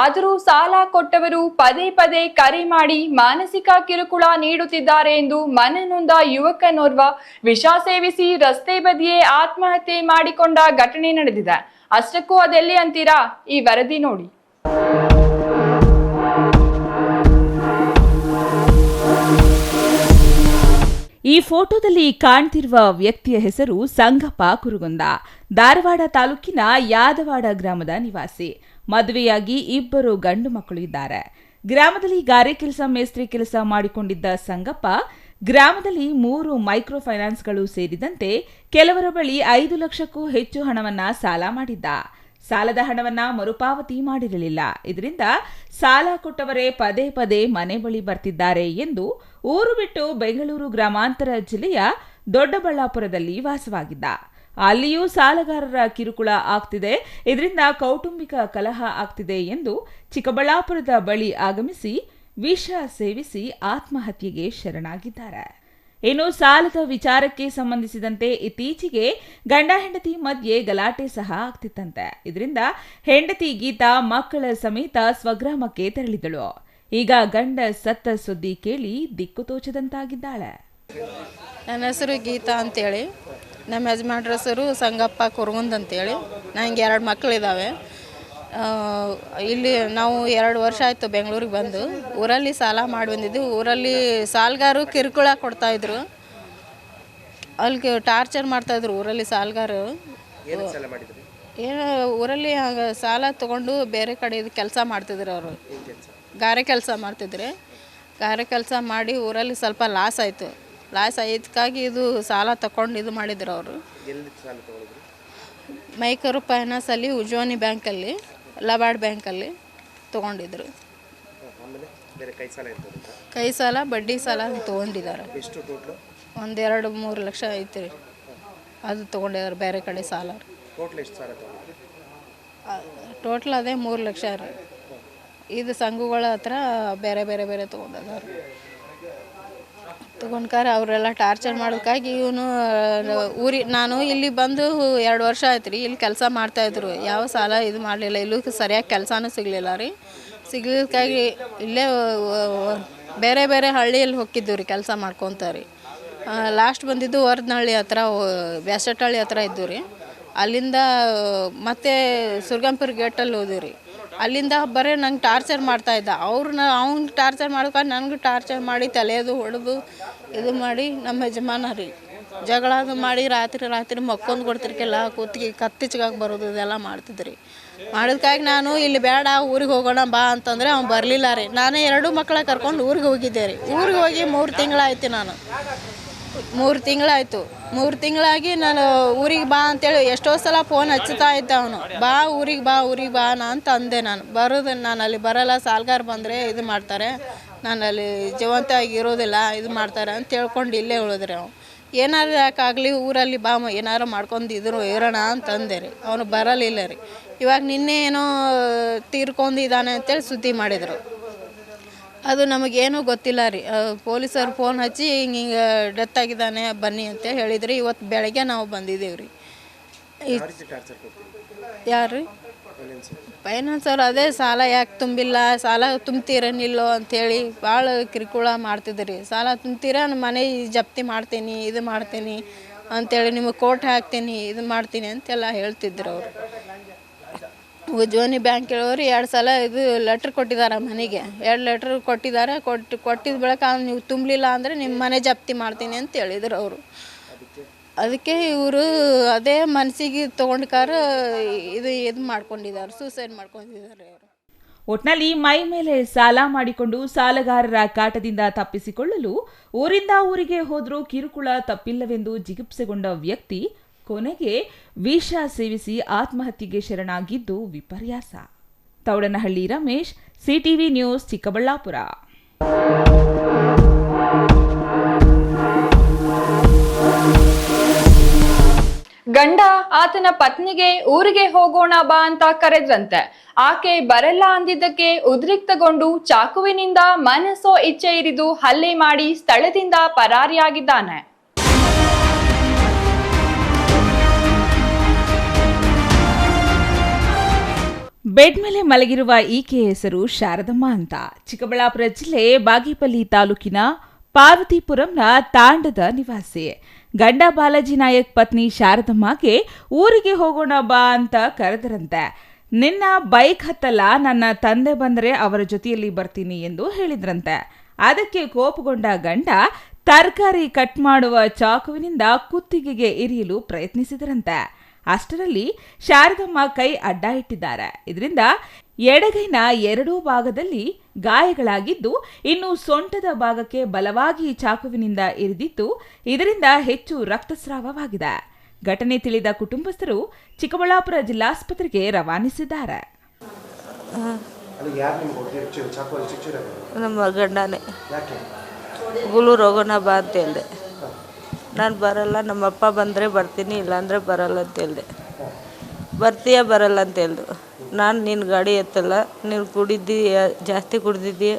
ಆದರೂ ಸಾಲ ಕೊಟ್ಟವರು ಪದೇ ಪದೇ ಕರೆ ಮಾಡಿ ಮಾನಸಿಕ ಕಿರುಕುಳ ನೀಡುತ್ತಿದ್ದಾರೆ ಎಂದು ಮನನೊಂದ ಯುವಕನೋರ್ವ ವಿಷ ಸೇವಿಸಿ ರಸ್ತೆ ಬದಿಯೇ ಆತ್ಮಹತ್ಯೆ ಮಾಡಿಕೊಂಡ ಘಟನೆ ನಡೆದಿದೆ. ಅಷ್ಟಕ್ಕೂ ಅದೆಲ್ಲಿ ಅಂತೀರಾ? ಈ ವರದಿ ನೋಡಿ. ಈ ಫೋಟೋದಲ್ಲಿ ಕಾಣ್ತಿರುವ ವ್ಯಕ್ತಿಯ ಹೆಸರು ಸಂಗಪ್ಪ ಕುರುಗುಂದ. ಧಾರವಾಡ ತಾಲೂಕಿನ ಯಾದವಾಡ ಗ್ರಾಮದ ನಿವಾಸಿ. ಮದುವೆಯಾಗಿ 2 ಗಂಡು ಮಕ್ಕಳು ಇದ್ದಾರೆ. ಗ್ರಾಮದಲ್ಲಿ ಗಾರೆ ಕೆಲಸ, ಮೇಸ್ತ್ರಿ ಕೆಲಸ ಮಾಡಿಕೊಂಡಿದ್ದ ಸಂಗಪ್ಪ ಗ್ರಾಮದಲ್ಲಿ 3 ಮೈಕ್ರೋ ಫೈನಾನ್ಸ್ಗಳು ಸೇರಿದಂತೆ ಕೆಲವರ ಬಳಿ 5 ಲಕ್ಷಕ್ಕೂ ಹೆಚ್ಚು ಹಣವನ್ನ ಸಾಲ ಮಾಡಿದ್ದ. ಸಾಲದ ಹಣವನ್ನ ಮರುಪಾವತಿ ಮಾಡಿರಲಿಲ್ಲ. ಇದರಿಂದ ಸಾಲ ಕೊಟ್ಟವರೇ ಪದೇ ಪದೇ ಮನೆ ಬಳಿ ಬರ್ತಿದ್ದಾರೆ ಎಂದು ಊರು ಬಿಟ್ಟು ಬೆಂಗಳೂರು ಗ್ರಾಮಾಂತರ ಜಿಲ್ಲೆಯ ದೊಡ್ಡಬಳ್ಳಾಪುರದಲ್ಲಿ ವಾಸವಾಗಿದ್ದ. ಅಲ್ಲಿಯೂ ಸಾಲಗಾರರ ಕಿರುಕುಳ ಆಗ್ತಿದೆ, ಇದರಿಂದ ಕೌಟುಂಬಿಕ ಕಲಹ ಆಗ್ತಿದೆ ಎಂದು ಚಿಕ್ಕಬಳ್ಳಾಪುರದ ಬಳಿ ಆಗಮಿಸಿ ವಿಷ ಸೇವಿಸಿ ಆತ್ಮಹತ್ಯೆಗೆ ಶರಣಾಗಿದ್ದಾರೆ. ಇನ್ನು ಸಾಲದ ವಿಚಾರಕ್ಕೆ ಸಂಬಂಧಿಸಿದಂತೆ ಇತ್ತೀಚೆಗೆ ಗಂಡ ಹೆಂಡತಿ ಮಧ್ಯೆ ಗಲಾಟೆ ಸಹ ಆಗ್ತಿತ್ತಂತೆ. ಇದರಿಂದ ಹೆಂಡತಿ ಗೀತಾ ಮಕ್ಕಳ ಸಮೇತ ಸ್ವಗ್ರಾಮಕ್ಕೆ ತೆರಳಿದಳು. ಈಗ ಗಂಡ ಸತ್ತ ಸುದ್ದಿ ಕೇಳಿ ದಿಕ್ಕು ತೋಚದಂತಾಗಿದ್ದಾಳೆ. ನನ್ನ ಹೆಸರು ಗೀತಾ ಅಂತೇಳಿ, ನಮ್ಮ ಯಜಮಾನ್ರ ಹೆಸರು ಸಂಗಪ್ಪ ಕುರುಗುಂದ್ ಅಂತೇಳಿ. ನನಗೆ 2 ಮಕ್ಕಳಿದ್ದಾವೆ. ಇಲ್ಲಿ ನಾವು 2 ವರ್ಷ ಆಯಿತು ಬೆಂಗಳೂರಿಗೆ ಬಂದು. ಊರಲ್ಲಿ ಸಾಲ ಮಾಡಿ ಬಂದಿದ್ದು. ಊರಲ್ಲಿ ಸಾಲಗಾರರು ಕಿರುಕುಳ ಕೊಡ್ತಾಯಿದ್ರು, ಅಲ್ಲಿ ಟಾರ್ಚರ್ ಮಾಡ್ತಾಯಿದ್ರು ಊರಲ್ಲಿ ಸಾಲಗಾರರು. ಏನು ಊರಲ್ಲಿ ಸಾಲ ತೊಗೊಂಡು ಬೇರೆ ಕಡೆ ಇದು ಕೆಲಸ ಮಾಡ್ತಿದ್ರು. ಅವರು ಗಾರೆ ಕೆಲಸ ಮಾಡ್ತಿದ್ರು. ಗಾರೆ ಕೆಲಸ ಮಾಡಿ ಊರಲ್ಲಿ ಸ್ವಲ್ಪ ಲಾಸ್ ಆಯಿತು. ಲಾಸ್ ಆಯ್ತಕ್ಕಾಗಿ ಇದು ಸಾಲ ತಗೊಂಡು ಇದು ಮಾಡಿದ್ರು. ಅವರು ಮೈಕ್ರೋ ಫೈನಾನ್ಸಲ್ಲಿ, ಉಜ್ವನಿ ಬ್ಯಾಂಕಲ್ಲಿ, ಲಬಾರ್ಡ್ ಬ್ಯಾಂಕಲ್ಲಿ ತೊಗೊಂಡಿದ್ರು. ಕೈ ಸಾಲ, ಬಡ್ಡಿ ಸಾಲ ತೊಗೊಂಡಿದ್ದಾರೆ. 1-2-3 ಲಕ್ಷ ಐತಿ ರೀ. ಅದು ತೊಗೊಂಡಿದ್ದಾರೆ ಬೇರೆ ಕಡೆ ಸಾಲ. ಟೋಟಲ್ ಅದೇ 3 ಲಕ್ಷ ರೀ. ಇದು ಸಂಘಗಳ ಹತ್ರ ಬೇರೆ ಬೇರೆ ಬೇರೆ ತೊಗೊಂಡಿದ್ದಾರೆ. ತೊಗೊಂಡ್ಕಾರ ಅವರೆಲ್ಲ ಟಾರ್ಚರ್ ಮಾಡೋದಕ್ಕಾಗಿ ಇವನು ನಾನು ಇಲ್ಲಿ ಬಂದು 2 ವರ್ಷ ಆಯ್ತು ರೀ. ಇಲ್ಲಿ ಕೆಲಸ ಮಾಡ್ತಾಯಿದ್ರು. ಯಾವ ಸಾಲ ಇದು ಮಾಡಲಿಲ್ಲ. ಇಲ್ಲೂ ಸರಿಯಾಗಿ ಕೆಲಸನೂ ಸಿಗಲಿಲ್ಲ ರೀ. ಸಿಗಲಿಕ್ಕಾಗಿ ಇಲ್ಲೇ ಬೇರೆ ಬೇರೆ ಹಳ್ಳಿಯಲ್ಲಿ ಹೋಗಿದ್ದು ರೀ ಕೆಲಸ ಮಾಡ್ಕೊತಾರೆ. ಲಾಸ್ಟ್ ಬಂದಿದ್ದು ವರದನಹಳ್ಳಿ ಹತ್ರ, ಬ್ಯಾಸಟಹಳ್ಳಿ ಹತ್ರ ಇದ್ದು ರೀ. ಅಲ್ಲಿಂದ ಮತ್ತೆ ಸುರ್ಗಂಪುರ ಗೇಟಲ್ಲಿ ಹೋದ್ವಿ ರೀ. ಅಲ್ಲಿಂದ ಬರೀ ನಂಗೆ ಟಾರ್ಚರ್ ಮಾಡ್ತಾಯಿದ್ದ. ಅವ್ನಿಗೆ ಟಾರ್ಚರ್ ಮಾಡ್ಕೊಂಡು ನನಗೂ ಟಾರ್ಚರ್ ಮಾಡಿ ತಲೆಯದು ಹೊಡೆದು ಇದು ಮಾಡಿ ನಮ್ಮ ಯಜಮಾನ ರೀ ಜಗಳದು ಮಾಡಿ ರಾತ್ರಿ ಮಕ್ಕೊಂದು ಕೊಡ್ತಿರ್ಕಿಲ್ಲ, ಕೂತ್ಗೆ ಕತ್ತಿಚ್ಚಾಗಿ ಬರೋದು ಇದೆಲ್ಲ ಮಾಡ್ತಿದ್ರಿ. ಮಾಡಿದ್ಕಾಗಿ ನಾನು ಇಲ್ಲಿ ಬೇಡ ಊರಿಗೆ ಹೋಗೋಣ ಬಾ ಅಂತಂದರೆ ಅವ್ನು ಬರಲಿಲ್ಲ ರೀ. ನಾನೇ 2 ಮಕ್ಕಳ ಕರ್ಕೊಂಡು ಊರಿಗೆ ಹೋಗಿದ್ದೆ ರೀ. ಊರಿಗೆ ಹೋಗಿ 3 ತಿಂಗಳಾಯ್ತು. ನಾನು 3 ತಿಂಗಳಾಯಿತು. 3 ತಿಂಗಳಾಗಿ ನಾನು ಊರಿಗೆ ಬಾ ಅಂತೇಳಿ ಎಷ್ಟೋ ಸಲ ಫೋನ್ ಹಚ್ಚುತ್ತಾ ಇದ್ದ ಅವನು. ಬಾ ಊರಿಗೆ ಬಾ ಅಂತ ಅಂದೆ. ನಾನು ಬರೋದು, ನಾನು ಅಲ್ಲಿ ಬರೋಲ್ಲ, ಸಾಲ್ಗಾರ ಬಂದರೆ ಇದು ಮಾಡ್ತಾರೆ, ನಾನು ಅಲ್ಲಿ ಜೀವಂತವಾಗಿ ಇರೋದಿಲ್ಲ, ಇದು ಮಾಡ್ತಾರೆ ಅಂತ ಹೇಳ್ಕೊಂಡು ಇಲ್ಲೇ ಉಳಿದ್ರಿ. ಅವನು ಏನಾರು ಯಾಕಾಗಲಿ ಊರಲ್ಲಿ ಬಾ ಏನಾರು ಮಾಡ್ಕೊಂಡು ಇರೋಣ ಅಂತಂದೆ ರೀ. ಅವನು ಬರಲಿಲ್ಲ ರೀ. ಇವಾಗ ನಿನ್ನೆ ಏನೋ ತೀರ್ಕೊಂಡಿದ್ದಾನೆ ಅಂತೇಳಿ ಸುದ್ದಿ ಮಾಡಿದರು. ಅದು ನಮಗೇನೂ ಗೊತ್ತಿಲ್ಲ ರೀ. ಪೊಲೀಸರು ಫೋನ್ ಹಚ್ಚಿ ಹಿಂಗೆ ಡೆತ್ ಆಗಿದ್ದಾನೆ ಬನ್ನಿ ಅಂತ ಹೇಳಿದ್ರಿ. ಇವತ್ತು ಬೆಳಗ್ಗೆ ನಾವು ಬಂದಿದ್ದೀವಿ ರೀ. ಯಾರು ರೀ? ಫೈನಾನ್ಸವ್ರು ಅದೇ ಸಾಲ ಯಾಕೆ ತುಂಬಿಲ್ಲ, ಸಾಲ ತುಂಬ್ತೀರೇನಿಲ್ಲೋ ಅಂಥೇಳಿ ಭಾಳ ಕಿರುಕುಳ ಮಾಡ್ತಿದ್ರಿ. ಸಾಲ ತುಂಬ್ತೀರ ಮನೆ ಜಪ್ತಿ ಮಾಡ್ತೀನಿ, ಇದು ಮಾಡ್ತೀನಿ ಅಂಥೇಳಿ, ನಿಮಗೆ ಕೋರ್ಟ್ ಹಾಕ್ತೀನಿ, ಇದು ಮಾಡ್ತೀನಿ ಅಂತೆಲ್ಲ ಹೇಳ್ತಿದ್ರು ಅವರು. ಉಜ್ವನಿ ಬ್ಯಾಂಕ್ ಹೇಳೋರು 2 ಸಲ ಇದು ಲೆಟ್ರ್ ಕೊಟ್ಟಿದ್ದಾರೆ ಮನೆಗೆ. 2 ಲೆಟ್ರ್ ಕೊಟ್ಟಿದ್ದಾರೆ. ಕೊಟ್ಟಿದ್ದ ಬಳಿಕ ನೀವು ತುಂಬಲಿಲ್ಲ ಅಂದರೆ ನಿಮ್ಮ ಮನೆ ಜಪ್ತಿ ಮಾಡ್ತೀನಿ ಅಂತ ಹೇಳಿದ್ರು ಅವರು. ಅದಕ್ಕೆ ಇವರು ಅದೇ ಮನಸ್ಸಿಗೆ ತೊಗೊಂಡ್ಕಾರ ಇದು ಮಾಡ್ಕೊಂಡಿದ್ದಾರೆ, ಸೂಸೈಡ್ ಮಾಡ್ಕೊಂಡಿದ್ದಾರೆ ಅವರು. ಒಟ್ನಲ್ಲಿ ಮೈ ಮೇಲೆ ಸಾಲ ಮಾಡಿಕೊಂಡು ಸಾಲಗಾರರ ಕಾಟದಿಂದ ತಪ್ಪಿಸಿಕೊಳ್ಳಲು ಊರಿಂದ ಊರಿಗೆ ಹೋದ್ರೂ ಕಿರುಕುಳ ತಪ್ಪಿಲ್ಲವೆಂದು ಜಿಗುಪ್ಸೆಗೊಂಡ ವ್ಯಕ್ತಿ ಕೊನೆಗೆ ವಿಷ ಸೇವಿಸಿ ಆತ್ಮಹತ್ಯೆಗೆ ಶರಣಾಗಿದ್ದು ವಿಪರ್ಯಾಸ. Thoudanahalli Ramesh, CTV news, Chikkaballapur. ಗಂಡ ಆತನ ಪತ್ನಿಗೆ ಊರಿಗೆ ಹೋಗೋಣ ಬಾ ಅಂತ ಕರೆದ್ರಂತೆ. ಆಕೆ ಬರಲ್ಲ ಅಂದಿದ್ದಕ್ಕೆ ಉದ್ರಿಕ್ತಗೊಂಡು ಚಾಕುವಿನಿಂದ ಮನಸ್ಸೋ ಇಚ್ಛೆ ಇರಿದು ಹಲ್ಲೆ ಮಾಡಿ ಸ್ಥಳದಿಂದ ಪರಾರಿಯಾಗಿದ್ದಾನೆ. ಬೆಡ್ ಮೇಲೆ ಮಲಗಿರುವ ಈಕೆ ಹೆಸರು ಶಾರದಮ್ಮ ಅಂತ. ಚಿಕ್ಕಬಳ್ಳಾಪುರ ಜಿಲ್ಲೆ ಬಾಗೇಪಲ್ಲಿ ತಾಲೂಕಿನ ಪಾರ್ವತಿಪುರಂನ ತಾಂಡದ ನಿವಾಸಿ. ಗಂಡ ಬಾಲಾಜಿ ನಾಯಕ್ ಪತ್ನಿ ಶಾರದಮ್ಮಗೆ ಊರಿಗೆ ಹೋಗೋಣ ಬಾ ಅಂತ ಕರೆದರಂತೆ. ನಿನ್ನ ಬೈಕ್ ಹತ್ತಲ್ಲ, ನನ್ನ ತಂದೆ ಬಂದರೆ ಅವರ ಜೊತೆಯಲ್ಲಿ ಬರ್ತೀನಿ ಎಂದು ಹೇಳಿದ್ರಂತೆ. ಅದಕ್ಕೆ ಕೋಪಗೊಂಡ ಗಂಡ ತರಕಾರಿ ಕಟ್ ಮಾಡುವ ಚಾಕುವಿನಿಂದ ಕುತ್ತಿಗೆಗೆ ಇರಿಯಲು ಪ್ರಯತ್ನಿಸಿದರಂತೆ. ಅಷ್ಟರಲ್ಲಿ ಶಾರದಮ್ಮ ಕೈ ಅಡ್ಡ ಇಟ್ಟಿದ್ದಾರೆ. ಇದರಿಂದ ಎಡಗೈನ ಎರಡೂ ಭಾಗದಲ್ಲಿ ಗಾಯಗಳಾಗಿದ್ದು, ಇನ್ನು ಸೊಂಟದ ಭಾಗಕ್ಕೆ ಬಲವಾಗಿ ಚಾಕುವಿನಿಂದ ಇರಿದಿದ್ದು, ಇದರಿಂದ ಹೆಚ್ಚು ರಕ್ತಸ್ರಾವವಾಗಿದೆ. ಘಟನೆ ತಿಳಿದ ಕುಟುಂಬಸ್ಥರು ಚಿಕ್ಕಬಳ್ಳಾಪುರ ಜಿಲ್ಲಾಸ್ಪತ್ರೆಗೆ ರವಾನಿಸಿದ್ದಾರೆ. ನಮ್ಮ ಗಂಡನೇ ಗುಲೂರು ಹೋಗೋಣ ಬಾ ಅಂತ ಹೇಳಿದೆ. ನಾನು ಬರಲ್ಲ, ನಮ್ಮಪ್ಪ ಬಂದರೆ ಬರ್ತೀನಿ, ಇಲ್ಲಾಂದರೆ ಬರಲ್ಲ ಅಂತ ಹೇಳಿದೆ. ಬರ್ತೀಯ ಬರಲ್ಲ ಅಂತ ಹೇಳಿದ್ರು. ನಾನು ನಿನ್ನ ಗಾಡಿ ಎತ್ತಲ್ಲ, ನೀನು ಕುಡಿದ್ದೀಯ, ಜಾಸ್ತಿ ಕುಡ್ದಿದ್ದೀಯ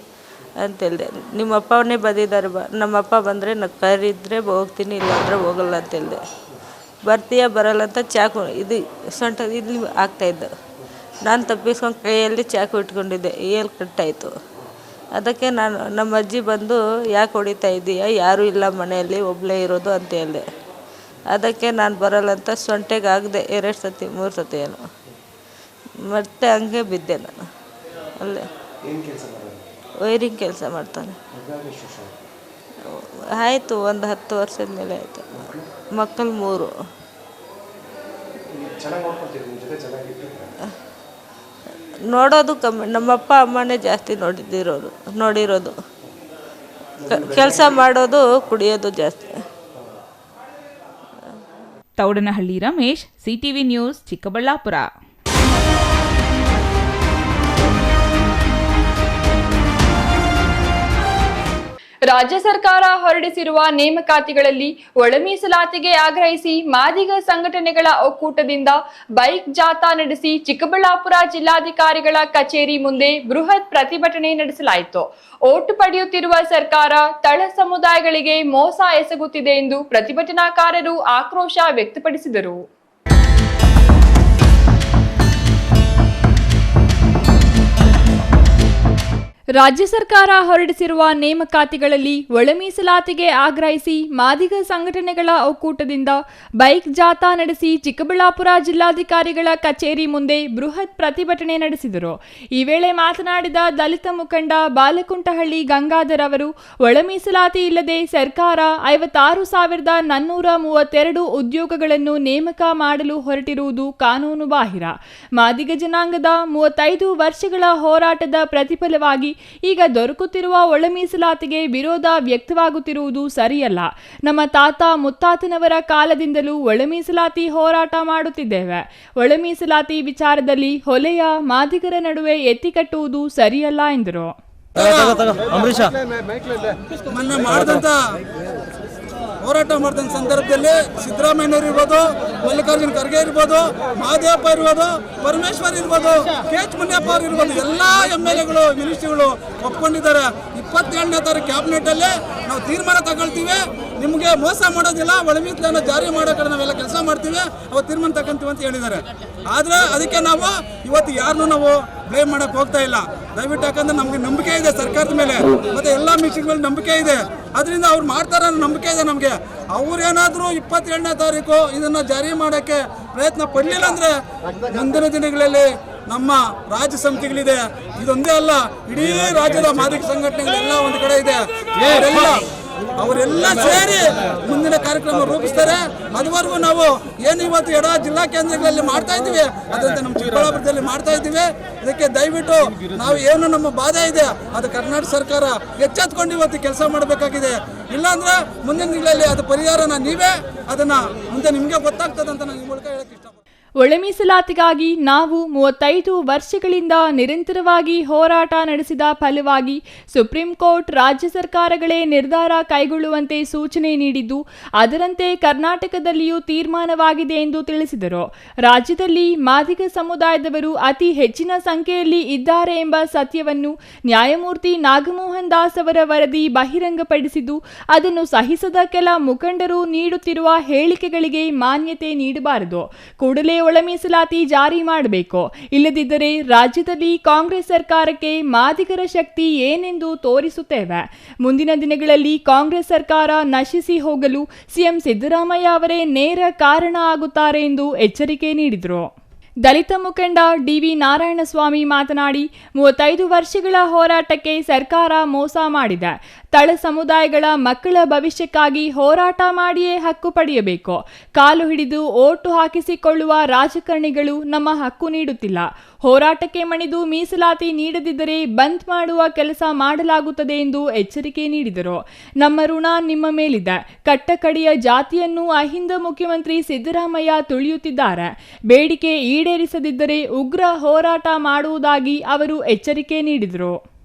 ಅಂತ ಹೇಳಿದೆ. ನಿಮ್ಮಪ್ಪನೇ ಬಂದಿದ್ದಾರೆ, ನಮ್ಮಪ್ಪ ಬಂದರೆ ನಾನು ಕರೀದ್ರೆ ಹೋಗ್ತೀನಿ, ಇಲ್ಲಾಂದರೆ ಹೋಗಲ್ಲ ಅಂತ ಹೇಳಿದೆ. ಬರ್ತೀಯ ಬರಲ್ಲ ಅಂತ ಚಾಕು ಇದು ಸೊಂಟ ಇಲ್ಲಿ ಆಗ್ತಾಯಿದ್ದು. ನಾನು ತಪ್ಪಿಸ್ಕೊಂಡು ಕೈಯಲ್ಲಿ ಚಾಕು ಇಟ್ಕೊಂಡಿದ್ದೆ, ಏಲ್ ಕಟ್ಟಾಯಿತು. ಅದಕ್ಕೆ ನಾನು ನಮ್ಮ ಅಜ್ಜಿ ಬಂದು ಯಾಕೆ ಹೊಡಿತಾ ಇದ್ದೀಯಾ, ಯಾರೂ ಇಲ್ಲ ಮನೆಯಲ್ಲಿ, ಒಬ್ಬಳೇ ಇರೋದು ಅಂತ ಹೇಳಿದೆ. ಅದಕ್ಕೆ ನಾನು ಬರಲ್ಲ ಅಂತ ಸೊಂಟೆಗೆ ಆಗದೆ 2 ಸತಿ 3 ಸತಿ ಏನು ಮತ್ತೆ ಹಂಗೆ ಬಿದ್ದೆ. ನಾನು ಅಲ್ಲೇ ವೈರಿಂಗ್ ಕೆಲಸ ಮಾಡ್ತಾನೆ. ಆಯಿತು, ಒಂದು 10 ವರ್ಷದ ಮೇಲೆ ಆಯಿತು. ಮಕ್ಕಳು 3. ನೋಡೋದು ಕಮ್ಮಿ, ನಮ್ಮಪ್ಪ ಅಮ್ಮನೇ ಜಾಸ್ತಿ ನೋಡಿರೋದು. ಕೆಲಸ ಮಾಡೋದು, ಕುಡಿಯೋದು ಜಾಸ್ತಿ. Thoudanahalli Ramesh, CTV news, Chikkaballapur. ರಾಜ್ಯ ಸರ್ಕಾರ ಹೊರಡಿಸಿರುವ ನೇಮಕಾತಿಗಳಲ್ಲಿ ಒಳ ಮೀಸಲಾತಿಗೆ ಆಗ್ರಹಿಸಿ ಮಾದಿಗ ಸಂಘಟನೆಗಳ ಒಕ್ಕೂಟದಿಂದ ಬೈಕ್ ಜಾಥಾ ನಡೆಸಿ ಚಿಕ್ಕಬಳ್ಳಾಪುರ ಜಿಲ್ಲಾಧಿಕಾರಿಗಳ ಕಚೇರಿ ಮುಂದೆ ಬೃಹತ್ ಪ್ರತಿಭಟನೆ ನಡೆಸಲಾಯಿತು. ಓಟು ಪಡೆಯುತ್ತಿರುವ ಸರ್ಕಾರ ತಳ ಸಮುದಾಯಗಳಿಗೆ ಮೋಸ ಎಸಗುತ್ತಿದೆ ಎಂದು ಪ್ರತಿಭಟನಾಕಾರರು ಆಕ್ರೋಶ ವ್ಯಕ್ತಪಡಿಸಿದರು. ರಾಜ್ಯ ಸರ್ಕಾರ ಹೊರಡಿಸಿರುವ ನೇಮಕಾತಿಗಳಲ್ಲಿ ಒಳ ಮೀಸಲಾತಿಗೆ ಆಗ್ರಹಿಸಿ ಮಾದಿಗ ಸಂಘಟನೆಗಳ ಒಕ್ಕೂಟದಿಂದ ಬೈಕ್ ಜಾಥಾ ನಡೆಸಿ ಚಿಕ್ಕಬಳ್ಳಾಪುರ ಜಿಲ್ಲಾಧಿಕಾರಿಗಳ ಕಚೇರಿ ಮುಂದೆ ಬೃಹತ್ ಪ್ರತಿಭಟನೆ ನಡೆಸಿದರು. ಈ ವೇಳೆ ಮಾತನಾಡಿದ ದಲಿತ ಮುಖಂಡ ಬಾಲಕುಂಟಹಳ್ಳಿ ಗಂಗಾಧರ್ ಅವರು, ಒಳ ಮೀಸಲಾತಿ ಇಲ್ಲದೆ ಸರ್ಕಾರ 56,432 ಉದ್ಯೋಗಗಳನ್ನು ನೇಮಕ ಮಾಡಲು ಹೊರಟಿರುವುದು ಕಾನೂನು ಬಾಹಿರ. ಮಾದಿಗ ಜನಾಂಗದ 35 ವರ್ಷಗಳ ಹೋರಾಟದ ಪ್ರತಿಫಲವಾಗಿ ಈಗ ದೊರಕುತ್ತಿರುವ ಒಳ ಮೀಸಲಾತಿಗೆ ವಿರೋಧ ವ್ಯಕ್ತವಾಗುತ್ತಿರುವುದು ಸರಿಯಲ್ಲ. ನಮ್ಮ ತಾತ ಮುತ್ತಾತನವರ ಕಾಲದಿಂದಲೂ ಒಳ ಮೀಸಲಾತಿ ಹೋರಾಟ ಮಾಡುತ್ತಿದ್ದೇವೆ. ಒಳ ಮೀಸಲಾತಿ ವಿಚಾರದಲ್ಲಿ ಹೊಲೆಯ ಮಾದಿಗರ ನಡುವೆ ಎತ್ತಿಕಟ್ಟುವುದು ಸರಿಯಲ್ಲ ಎಂದರು. ಹೋರಾಟ ಮಾಡಿದ ಸಂದರ್ಭದಲ್ಲಿ ಸಿದ್ದರಾಮಯ್ಯನವರು ಇರ್ಬೋದು, ಮಲ್ಲಿಕಾರ್ಜುನ ಖರ್ಗೆ ಇರ್ಬೋದು, ಮಹದೇವಪ್ಪ ಇರ್ಬೋದು, ಪರಮೇಶ್ವರ್ ಇರ್ಬೋದು, KH ಮುನಿಯಪ್ಪ ಅವರು ಇರ್ಬೋದು, ಎಲ್ಲ MLAಗಳು ಮಿನಿಸ್ಟ್ರಿಗಳು ಒಪ್ಕೊಂಡಿದ್ದಾರೆ. 27ನೇ ತಾರೀಕು ಕ್ಯಾಬಿನೆಟಲ್ಲಿ ನಾವು ತೀರ್ಮಾನ ತಗೊಳ್ತೀವಿ, ನಿಮಗೆ ಮೋಸ ಮಾಡೋದಿಲ್ಲ, ಒಳ ಮೀಸಲಾತಿಯನ್ನು ಜಾರಿ ಮಾಡೋ ಕಡೆ ನಾವೆಲ್ಲ ಕೆಲಸ ಮಾಡ್ತೀವಿ, ಅವತ್ತು ತೀರ್ಮಾನ ತಗೊಂತೀವಿ ಅಂತ ಹೇಳಿದ್ದಾರೆ. ಆದರೆ ಅದಕ್ಕೆ ನಾವು ಇವತ್ತು ಯಾರನ್ನೂ ನಾವು ಬ್ಲೇಮ್ ಮಾಡೋಕ್ಕೆ ಹೋಗ್ತಾ ಇಲ್ಲ. ದಯವಿಟ್ಟು, ಯಾಕಂದ್ರೆ ನಮಗೆ ನಂಬಿಕೆ ಇದೆ ಸರ್ಕಾರದ ಮೇಲೆ, ಮತ್ತು ಎಲ್ಲ ಮಿನಿಸ್ಟ್ರಿಗಳ ನಂಬಿಕೆ ಇದೆ. ಅದರಿಂದ ಅವ್ರು ಮಾಡ್ತಾರೆ ಅನ್ನೋ ನಂಬಿಕೆ ಇದೆ ನಮಗೆ. ಅವ್ರೇನಾದರೂ 27ನೇ ತಾರೀಕು ಇದನ್ನು ಜಾರಿ ಮಾಡೋಕ್ಕೆ ಪ್ರಯತ್ನ ಪಡಲಿಲ್ಲ ಅಂದರೆ ಮುಂದಿನ ದಿನಗಳಲ್ಲಿ ನಮ್ಮ ರಾಜ್ಯ ಸಮಿತಿಗಳಿದೆ, ಇದೊಂದೇ ಅಲ್ಲ, ಇಡೀ ರಾಜ್ಯದ ಮಾದಿಗ ಸಂಘಟನೆಗಳೆಲ್ಲ ಒಂದು ಕಡೆ ಇದೆ, ಅವರೆಲ್ಲ ಸೇರಿ ಮುಂದಿನ ಕಾರ್ಯಕ್ರಮ ರೂಪಿಸ್ತಾರೆ. ಅದುವರೆಗೂ ನಾವು ಏನು ಇವತ್ತು ಜಿಲ್ಲಾ ಕೇಂದ್ರಗಳಲ್ಲಿ ಮಾಡ್ತಾ ಇದ್ದೀವಿ, ಅದಂತೆ ನಮ್ಮ ಚಿಕ್ಕಬಳ್ಳಾಪುರದಲ್ಲಿ ಮಾಡ್ತಾ ಇದ್ದೀವಿ. ಇದಕ್ಕೆ ದಯವಿಟ್ಟು ನಾವು ಏನು ನಮ್ಮ ಬಾಧೆ ಇದೆ ಅದು ಕರ್ನಾಟಕ ಸರ್ಕಾರ ಎಚ್ಚೆತ್ಕೊಂಡು ಇವತ್ತು ಕೆಲಸ ಮಾಡಬೇಕಾಗಿದೆ. ಇಲ್ಲಾಂದ್ರೆ ಮುಂದಿನ ದಿನಗಳಲ್ಲಿ ಅದು ಪರಿಹಾರನ ನೀವೇ ಅದನ್ನ ಮುಂದೆ ನಿಮಗೆ ಗೊತ್ತಾಗ್ತದೆ ಅಂತ ನಾನು ಈ ಮೂಲಕ ಹೇಳಕ್ಕೆ ಇಷ್ಟಪಡ್ತೀನಿ. ಒಳ ಮೀಸಲಾತಿಗಾಗಿ ನಾವು 35 ವರ್ಷಗಳಿಂದ ನಿರಂತರವಾಗಿ ಹೋರಾಟ ನಡೆಸಿದ ಫಲವಾಗಿ ಸುಪ್ರೀಂ ಕೋರ್ಟ್ ರಾಜ್ಯ ಸರ್ಕಾರಗಳೇ ನಿರ್ಧಾರ ಕೈಗೊಳ್ಳುವಂತೆ ಸೂಚನೆ ನೀಡಿದ್ದು, ಅದರಂತೆ ಕರ್ನಾಟಕದಲ್ಲಿಯೂ ತೀರ್ಮಾನವಾಗಿದೆ ಎಂದು ತಿಳಿಸಿದರು. ರಾಜ್ಯದಲ್ಲಿ ಮಾದಿಗ ಸಮುದಾಯದವರು ಅತಿ ಹೆಚ್ಚಿನ ಸಂಖ್ಯೆಯಲ್ಲಿ ಇದ್ದಾರೆ ಎಂಬ ಸತ್ಯವನ್ನು ನ್ಯಾಯಮೂರ್ತಿ ನಾಗಮೋಹನ್ ದಾಸ್ ಅವರ ವರದಿ ಬಹಿರಂಗಪಡಿಸಿದ್ದು, ಅದನ್ನು ಸಹಿಸದ ಕೆಲ ಮುಖಂಡರು ನೀಡುತ್ತಿರುವ ಹೇಳಿಕೆಗಳಿಗೆ ಮಾನ್ಯತೆ ನೀಡಬಾರದು. ಕೂಡಲೇ ಒಳ ಮೀಸಲಾತಿ ಜಾರಿ ಮಾಡಬೇಕು. ಇಲ್ಲದಿದ್ದರೆ ರಾಜ್ಯದಲ್ಲಿ ಕಾಂಗ್ರೆಸ್ ಸರ್ಕಾರಕ್ಕೆ ಮಾದಿಗರ ಶಕ್ತಿ ಏನೆಂದು ತೋರಿಸುತ್ತೇವೆ. ಮುಂದಿನ ದಿನಗಳಲ್ಲಿ ಕಾಂಗ್ರೆಸ್ ಸರ್ಕಾರ ನಶಿಸಿ ಹೋಗಲು ಸಿಎಂ ಸಿದ್ದರಾಮಯ್ಯ ಅವರೇ ನೇರ ಕಾರಣ ಆಗುತ್ತಾರೆ ಎಂದು ಎಚ್ಚರಿಕೆ ನೀಡಿದರು. ದಲಿತ ಮುಖಂಡ ಡಿವಿ ನಾರಾಯಣಸ್ವಾಮಿ ಮಾತನಾಡಿ 35 ವರ್ಷಗಳ ಹೋರಾಟಕ್ಕೆ ಸರ್ಕಾರ ಮೋಸ ಮಾಡಿದೆ. ತಳ ಸಮುದಾಯಗಳ ಮಕ್ಕಳ ಭವಿಷ್ಯಕ್ಕಾಗಿ ಹೋರಾಟ ಮಾಡಿಯೇ ಹಕ್ಕು ಪಡೆಯಬೇಕು. ಕಾಲು ಹಿಡಿದು ಓಟು ಹಾಕಿಸಿಕೊಳ್ಳುವ ರಾಜಕಾರಣಿಗಳು ನಮ್ಮ ಹಕ್ಕು ನೀಡುತ್ತಿಲ್ಲ. ಹೋರಾಟಕ್ಕೆ ಮಣಿದು ಮೀಸಲಾತಿ ನೀಡದಿದ್ದರೆ ಬಂದ್ ಮಾಡುವ ಕೆಲಸ ಮಾಡಲಾಗುತ್ತದೆ ಎಂದು ಎಚ್ಚರಿಕೆ ನೀಡಿದರು. ನಮ್ಮ ಋಣ ನಿಮ್ಮ ಮೇಲಿದೆ. ಕಟ್ಟಕಡೆಯ ಜಾತಿಯನ್ನು ಅಹಿಂದ ಮುಖ್ಯಮಂತ್ರಿ ಸಿದ್ದರಾಮಯ್ಯ ತುಳಿಯುತ್ತಿದ್ದಾರೆ. ಬೇಡಿಕೆ ಈಡೇರಿಸದಿದ್ದರೆ ಉಗ್ರ ಹೋರಾಟ ಮಾಡುವುದಾಗಿ ಅವರು ಎಚ್ಚರಿಕೆ ನೀಡಿದರು.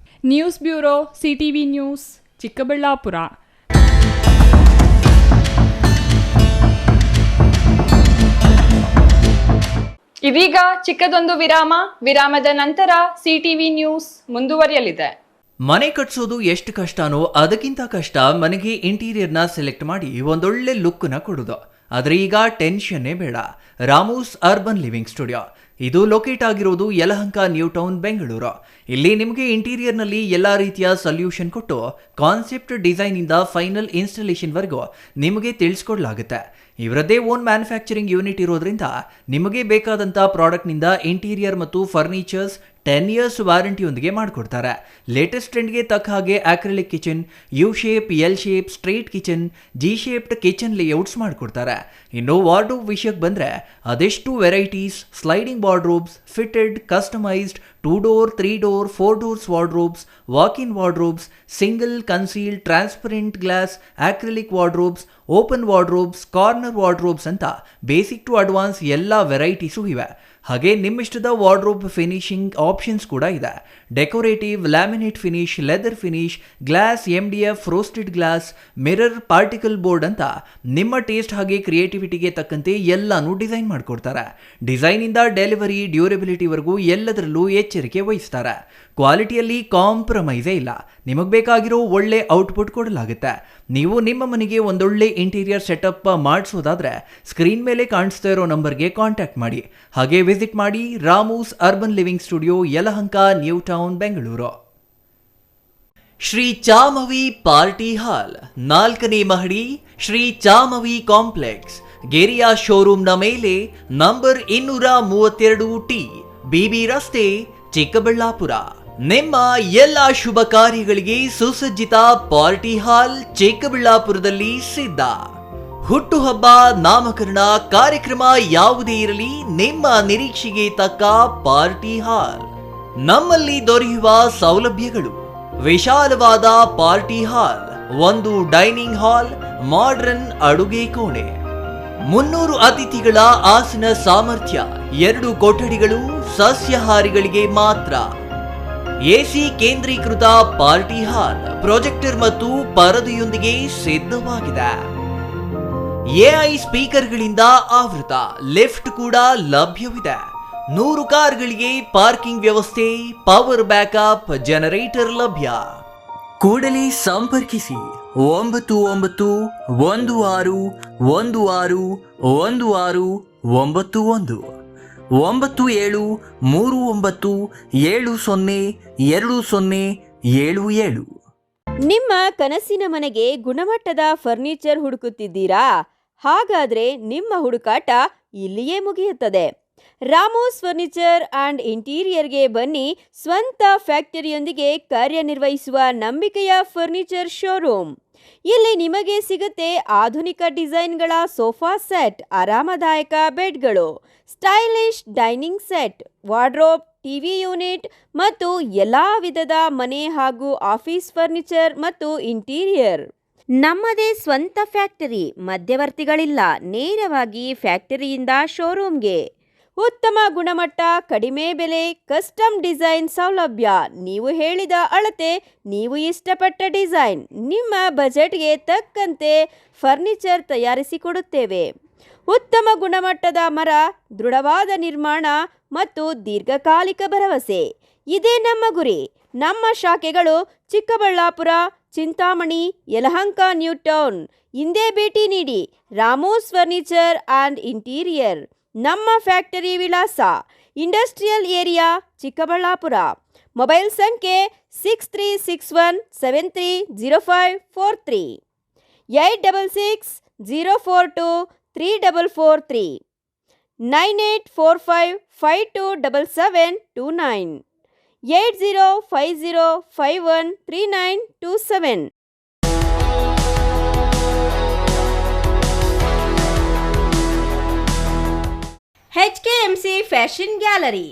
News bureau, CTV news, Chikkaballapur. ಇದೀಗ ಚಿಕ್ಕದೊಂದು ವಿರಾಮದ ನಂತರ ಸಿಟಿವಿ ನ್ಯೂಸ್ ಮುಂದುವರಿಯಲಿದೆ. ಮನೆ ಕಟ್ಸೋದು ಎಷ್ಟು ಕಷ್ಟನೋ ಅದಕ್ಕಿಂತ ಕಷ್ಟ ಮನೆಗೆ ಇಂಟೀರಿಯರ್ನ ಸೆಲೆಕ್ಟ್ ಮಾಡಿ ಒಂದೊಳ್ಳೆ ಲುಕ್ನ ಕೊಡೋದು. ಆದರೆ ಈಗ ಟೆನ್ಷನ್ನೇ ಬೇಡ. ರಾಮೂಸ್ ಅರ್ಬನ್ ಲಿವಿಂಗ್ ಸ್ಟುಡಿಯೋ ಇದು ಲೊಕೇಟ್ ಆಗಿರೋದು ಯಲಹಂಕ ನ್ಯೂ ಟೌನ್, ಬೆಂಗಳೂರು. ಇಲ್ಲಿ ನಿಮಗೆ ಇಂಟೀರಿಯರ್ನಲ್ಲಿ ಎಲ್ಲ ರೀತಿಯ ಸೊಲ್ಯೂಷನ್ ಕೊಟ್ಟು ಕಾನ್ಸೆಪ್ಟ್ ಡಿಸೈನಿಂದ ಫೈನಲ್ ಇನ್ಸ್ಟಾಲೇಷನ್ವರೆಗೂ ನಿಮಗೆ ತಿಳಿಸ್ಕೊಡ್ಲಾಗುತ್ತೆ. ಇವರದ್ದೇ ಓನ್ ಮ್ಯಾನುಫ್ಯಾಕ್ಚರಿಂಗ್ ಯೂನಿಟ್ ಇರೋದ್ರಿಂದ ನಿಮಗೆ ಬೇಕಾದಂಥ ಪ್ರಾಡಕ್ಟ್ನಿಂದ ಇಂಟೀರಿಯರ್ ಮತ್ತು ಫರ್ನಿಚರ್ಸ್ 10 years ವಾರಂಟಿಯೊಂದಿಗೆ ಮಾಡಿಕೊಡ್ತಾರೆ. ಲೇಟೆಸ್ಟ್ ಟ್ರೆಂಡ್ಗೆ ತಕ್ಕ ಹಾಗೆ acrylic kitchen, U shape, L shape, straight kitchen, G shaped kitchen layouts ಮಾಡಿಕೊಡ್ತಾರೆ. ಇನ್ನು ವಾರ್ಡ್ರೋಬ್ ವಿಷಯಕ್ಕೆ ಬಂದರೆ ಅದೆಷ್ಟು varieties, sliding wardrobes, fitted, customised, 2 door, 3 door, 4 doors wardrobes, walk-in wardrobes, single, concealed, transparent glass, acrylic wardrobes, open wardrobes, corner wardrobes ಅಂತ basic to advance ಎಲ್ಲ varieties ಇವೆ. ಹಾಗೆ ನಿಮ್ಮಿಷ್ಟದ wardrobe finishing options ಕೂಡ ಇದೆ. Decorative, laminate finish, leather finish, glass, MDF, roasted glass, mirror, particle board ಅಂತ ನಿಮ್ಮ taste ಹಾಗೆ ಕ್ರಿಯೇಟಿವಿಟಿಗೆ ತಕ್ಕಂತೆ ಎಲ್ಲಾನು ಡಿಸೈನ್ ಮಾಡಿಕೊಡ್ತಾರೆ. ಡಿಸೈನಿಂದ ಡೆಲಿವರಿ, ಡ್ಯೂರಬಿಲಿಟಿವರೆಗೂ ಎಲ್ಲದರಲ್ಲೂ ಎಚ್ಚರಿಕೆ ವಹಿಸ್ತಾರೆ. ಕ್ವಾಲಿಟಿಯಲ್ಲಿ ಕಾಂಪ್ರಮೈಸೇ ಇಲ್ಲ. ನಿಮಗೆ ಬೇಕಾಗಿರೋ ಒಳ್ಳೆ ಔಟ್ಪುಟ್ ಕೊಡಲಾಗುತ್ತೆ. ನೀವು ನಿಮ್ಮ ಮನೆಗೆ ಒಂದೊಳ್ಳೆ ಇಂಟೀರಿಯರ್ ಸೆಟಪ್ ಮಾಡಿಸೋದಾದ್ರೆ ಸ್ಕ್ರೀನ್ ಮೇಲೆ ಕಾಣಿಸ್ತಾ ಇರೋ ನಂಬರ್ಗೆ ಕಾಂಟ್ಯಾಕ್ಟ್ ಮಾಡಿ. ಹಾಗೆ ವಿಸಿಟ್ ಮಾಡಿ Ramu's urban living studio, Yelahanka, new town, Bengaluru. Shri Chamavi party hall, 4ನೇ ಮಹಡಿ, ಶ್ರೀ ಚಾಮವಿ ಕಾಂಪ್ಲೆಕ್ಸ್, ಗೆರಿಯಾ ಶೋರೂಮ್ನ ಮೇಲೆ, ನಂಬರ್ 232T, BB ರಸ್ತೆ, ಚಿಕ್ಕಬಳ್ಳಾಪುರ. ನಿಮ್ಮ ಎಲ್ಲ ಶುಭ ಕಾರ್ಯಗಳಿಗೆ ಸುಸಜ್ಜಿತ ಪಾರ್ಟಿ ಹಾಲ್ ಚಿಕ್ಕಬಳ್ಳಾಪುರದಲ್ಲಿ ಸಿದ್ಧ. ಹುಟ್ಟುಹಬ್ಬ, ನಾಮಕರಣ, ಕಾರ್ಯಕ್ರಮ ಯಾವುದೇ ಇರಲಿ, ನಿಮ್ಮ ನಿರೀಕ್ಷೆಗೆ ತಕ್ಕ ಪಾರ್ಟಿ ಹಾಲ್. ನಮ್ಮಲ್ಲಿ ದೊರೆಯುವ ಸೌಲಭ್ಯಗಳು: ವಿಶಾಲವಾದ party hall, 1 dining hall, modern ಅಡುಗೆ ಕೋಣೆ, 300 ಅತಿಥಿಗಳ ಆಸನ ಸಾಮರ್ಥ್ಯ, 2 ಕೊಠಡಿಗಳು ಸಸ್ಯಾಹಾರಿಗಳಿಗೆ ಮಾತ್ರ, AC ಕೇಂದ್ರೀಕೃತ ಪಾರ್ಟಿ ಹಾಲ್, ಪ್ರೊಜೆಕ್ಟರ್ ಮತ್ತು ಪರದೆಯೊಂದಿಗೆ ಸಿದ್ಧವಾಗಿದೆ. AI ಸ್ಪೀಕರ್ಗಳಿಂದ ಆವೃತ, ಲಿಫ್ಟ್ ಕೂಡ ಲಭ್ಯವಿದೆ. 100 ಕಾರ್ಗಳಿಗೆ ಪಾರ್ಕಿಂಗ್ ವ್ಯವಸ್ಥೆ, ಪವರ್ ಬ್ಯಾಕಪ್ ಜನರೇಟರ್ ಲಭ್ಯ. ಕೂಡಲೇ ಸಂಪರ್ಕಿಸಿ 9916161691 9739702077. ನಿಮ್ಮ ಕನಸಿನ ಮನೆಗೆ ಗುಣಮಟ್ಟದ ಫರ್ನಿಚರ್ ಹುಡುಕುತ್ತಿದ್ದೀರಾ? ಹಾಗಾದ್ರೆ ನಿಮ್ಮ ಹುಡುಕಾಟ ಇಲ್ಲಿಯೇ ಮುಗಿಯುತ್ತದೆ. ರಾಮೋಸ್ ಫರ್ನಿಚರ್ ಅಂಡ್ ಇಂಟೀರಿಯರ್ಗೆ ಬನ್ನಿ. ಸ್ವಂತ ಫ್ಯಾಕ್ಟರಿಯೊಂದಿಗೆ ಕಾರ್ಯನಿರ್ವಹಿಸುವ ನಂಬಿಕೆಯ ಫರ್ನಿಚರ್ ಶೋರೂಮ್. ಇಲ್ಲಿ ನಿಮಗೆ ಸಿಗುತ್ತೆ ಆಧುನಿಕ ಡಿಸೈನ್ಗಳ ಸೋಫಾ ಸೆಟ್, ಆರಾಮದಾಯಕ ಬೆಡ್ಗಳು, stylish dining set, wardrobe, TV unit ಮತ್ತು ಎಲ್ಲ ವಿಧದ ಮನೆ ಹಾಗೂ ಆಫೀಸ್ ಫರ್ನಿಚರ್ ಮತ್ತು ಇಂಟೀರಿಯರ್. ನಮ್ಮದೇ ಸ್ವಂತ ಫ್ಯಾಕ್ಟರಿ, ಮಧ್ಯವರ್ತಿಗಳಿಲ್ಲ. ನೇರವಾಗಿ ಫ್ಯಾಕ್ಟರಿಯಿಂದ ಶೋರೂಮ್ಗೆ. ಉತ್ತಮ ಗುಣಮಟ್ಟ, ಕಡಿಮೆ ಬೆಲೆ, ಕಸ್ಟಮ್ ಡಿಸೈನ್ ಸೌಲಭ್ಯ. ನೀವು ಹೇಳಿದ ಅಳತೆ, ನೀವು ಇಷ್ಟಪಟ್ಟ ಡಿಸೈನ್, ನಿಮ್ಮ ಬಜೆಟ್ಗೆ ತಕ್ಕಂತೆ ಫರ್ನಿಚರ್ ತಯಾರಿಸಿಕೊಡುತ್ತೇವೆ. ಉತ್ತಮ ಗುಣಮಟ್ಟದ ಮರ, ದೃಢವಾದ ನಿರ್ಮಾಣ ಮತ್ತು ದೀರ್ಘಕಾಲಿಕ ಭರವಸೆ, ಇದೇ ನಮ್ಮ ಗುರಿ. ನಮ್ಮ ಶಾಖೆಗಳು ಚಿಕ್ಕಬಳ್ಳಾಪುರ, ಚಿಂತಾಮಣಿ, ಯಲಹಂಕ, ನ್ಯೂ ಟೌನ್. ಇಂದೇ ಭೇಟಿ ನೀಡಿ. Ramu's furniture and interior. ನಮ್ಮ ಫ್ಯಾಕ್ಟರಿ ವಿಳಾಸ ಇಂಡಸ್ಟ್ರಿಯಲ್ ಏರಿಯಾ, ಚಿಕ್ಕಬಳ್ಳಾಪುರ. ಮೊಬೈಲ್ ಸಂಖ್ಯೆ 6361730543, 8660423443. 9845527729 8050513927. HKMC fashion gallery,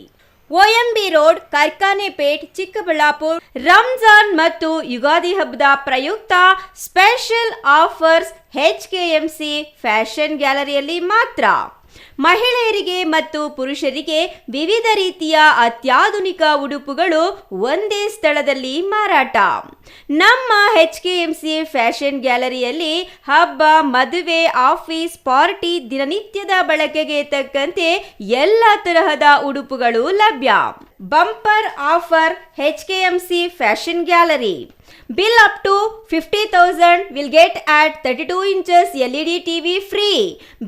OMB road, Karkhanepet, Chikkaballapur. Ramzan ಮತ್ತು ಯುಗಾದಿ ಹಬ್ಬದ ಪ್ರಯುಕ್ತ ಸ್ಪೆಷಲ್ ಆಫರ್ಸ್ HKMC ಫ್ಯಾಷನ್ ಗ್ಯಾಲರಿಯಲ್ಲಿ ಮಾತ್ರ. ಮಹಿಳೆಯರಿಗೆ ಮತ್ತು ಪುರುಷರಿಗೆ ವಿವಿಧ ರೀತಿಯ ಅತ್ಯಾಧುನಿಕ ಉಡುಪುಗಳು ಒಂದೇ ಸ್ಥಳದಲ್ಲಿ ಮಾರಾಟ. ನಮ್ಮ HKMC ಫ್ಯಾಷನ್ ಗ್ಯಾಲರಿಯಲ್ಲಿ ಹಬ್ಬ, ಮದುವೆ, ಆಫೀಸ್, ಪಾರ್ಟಿ, ದಿನನಿತ್ಯದ ಬಳಕೆಗೆ ತಕ್ಕಂತೆ ಎಲ್ಲ ತರಹದ ಉಡುಪುಗಳು ಲಭ್ಯ. Bumper offer HKMC fashion gallery. Bill up to 50,000 will get at 32 inches LED TV free.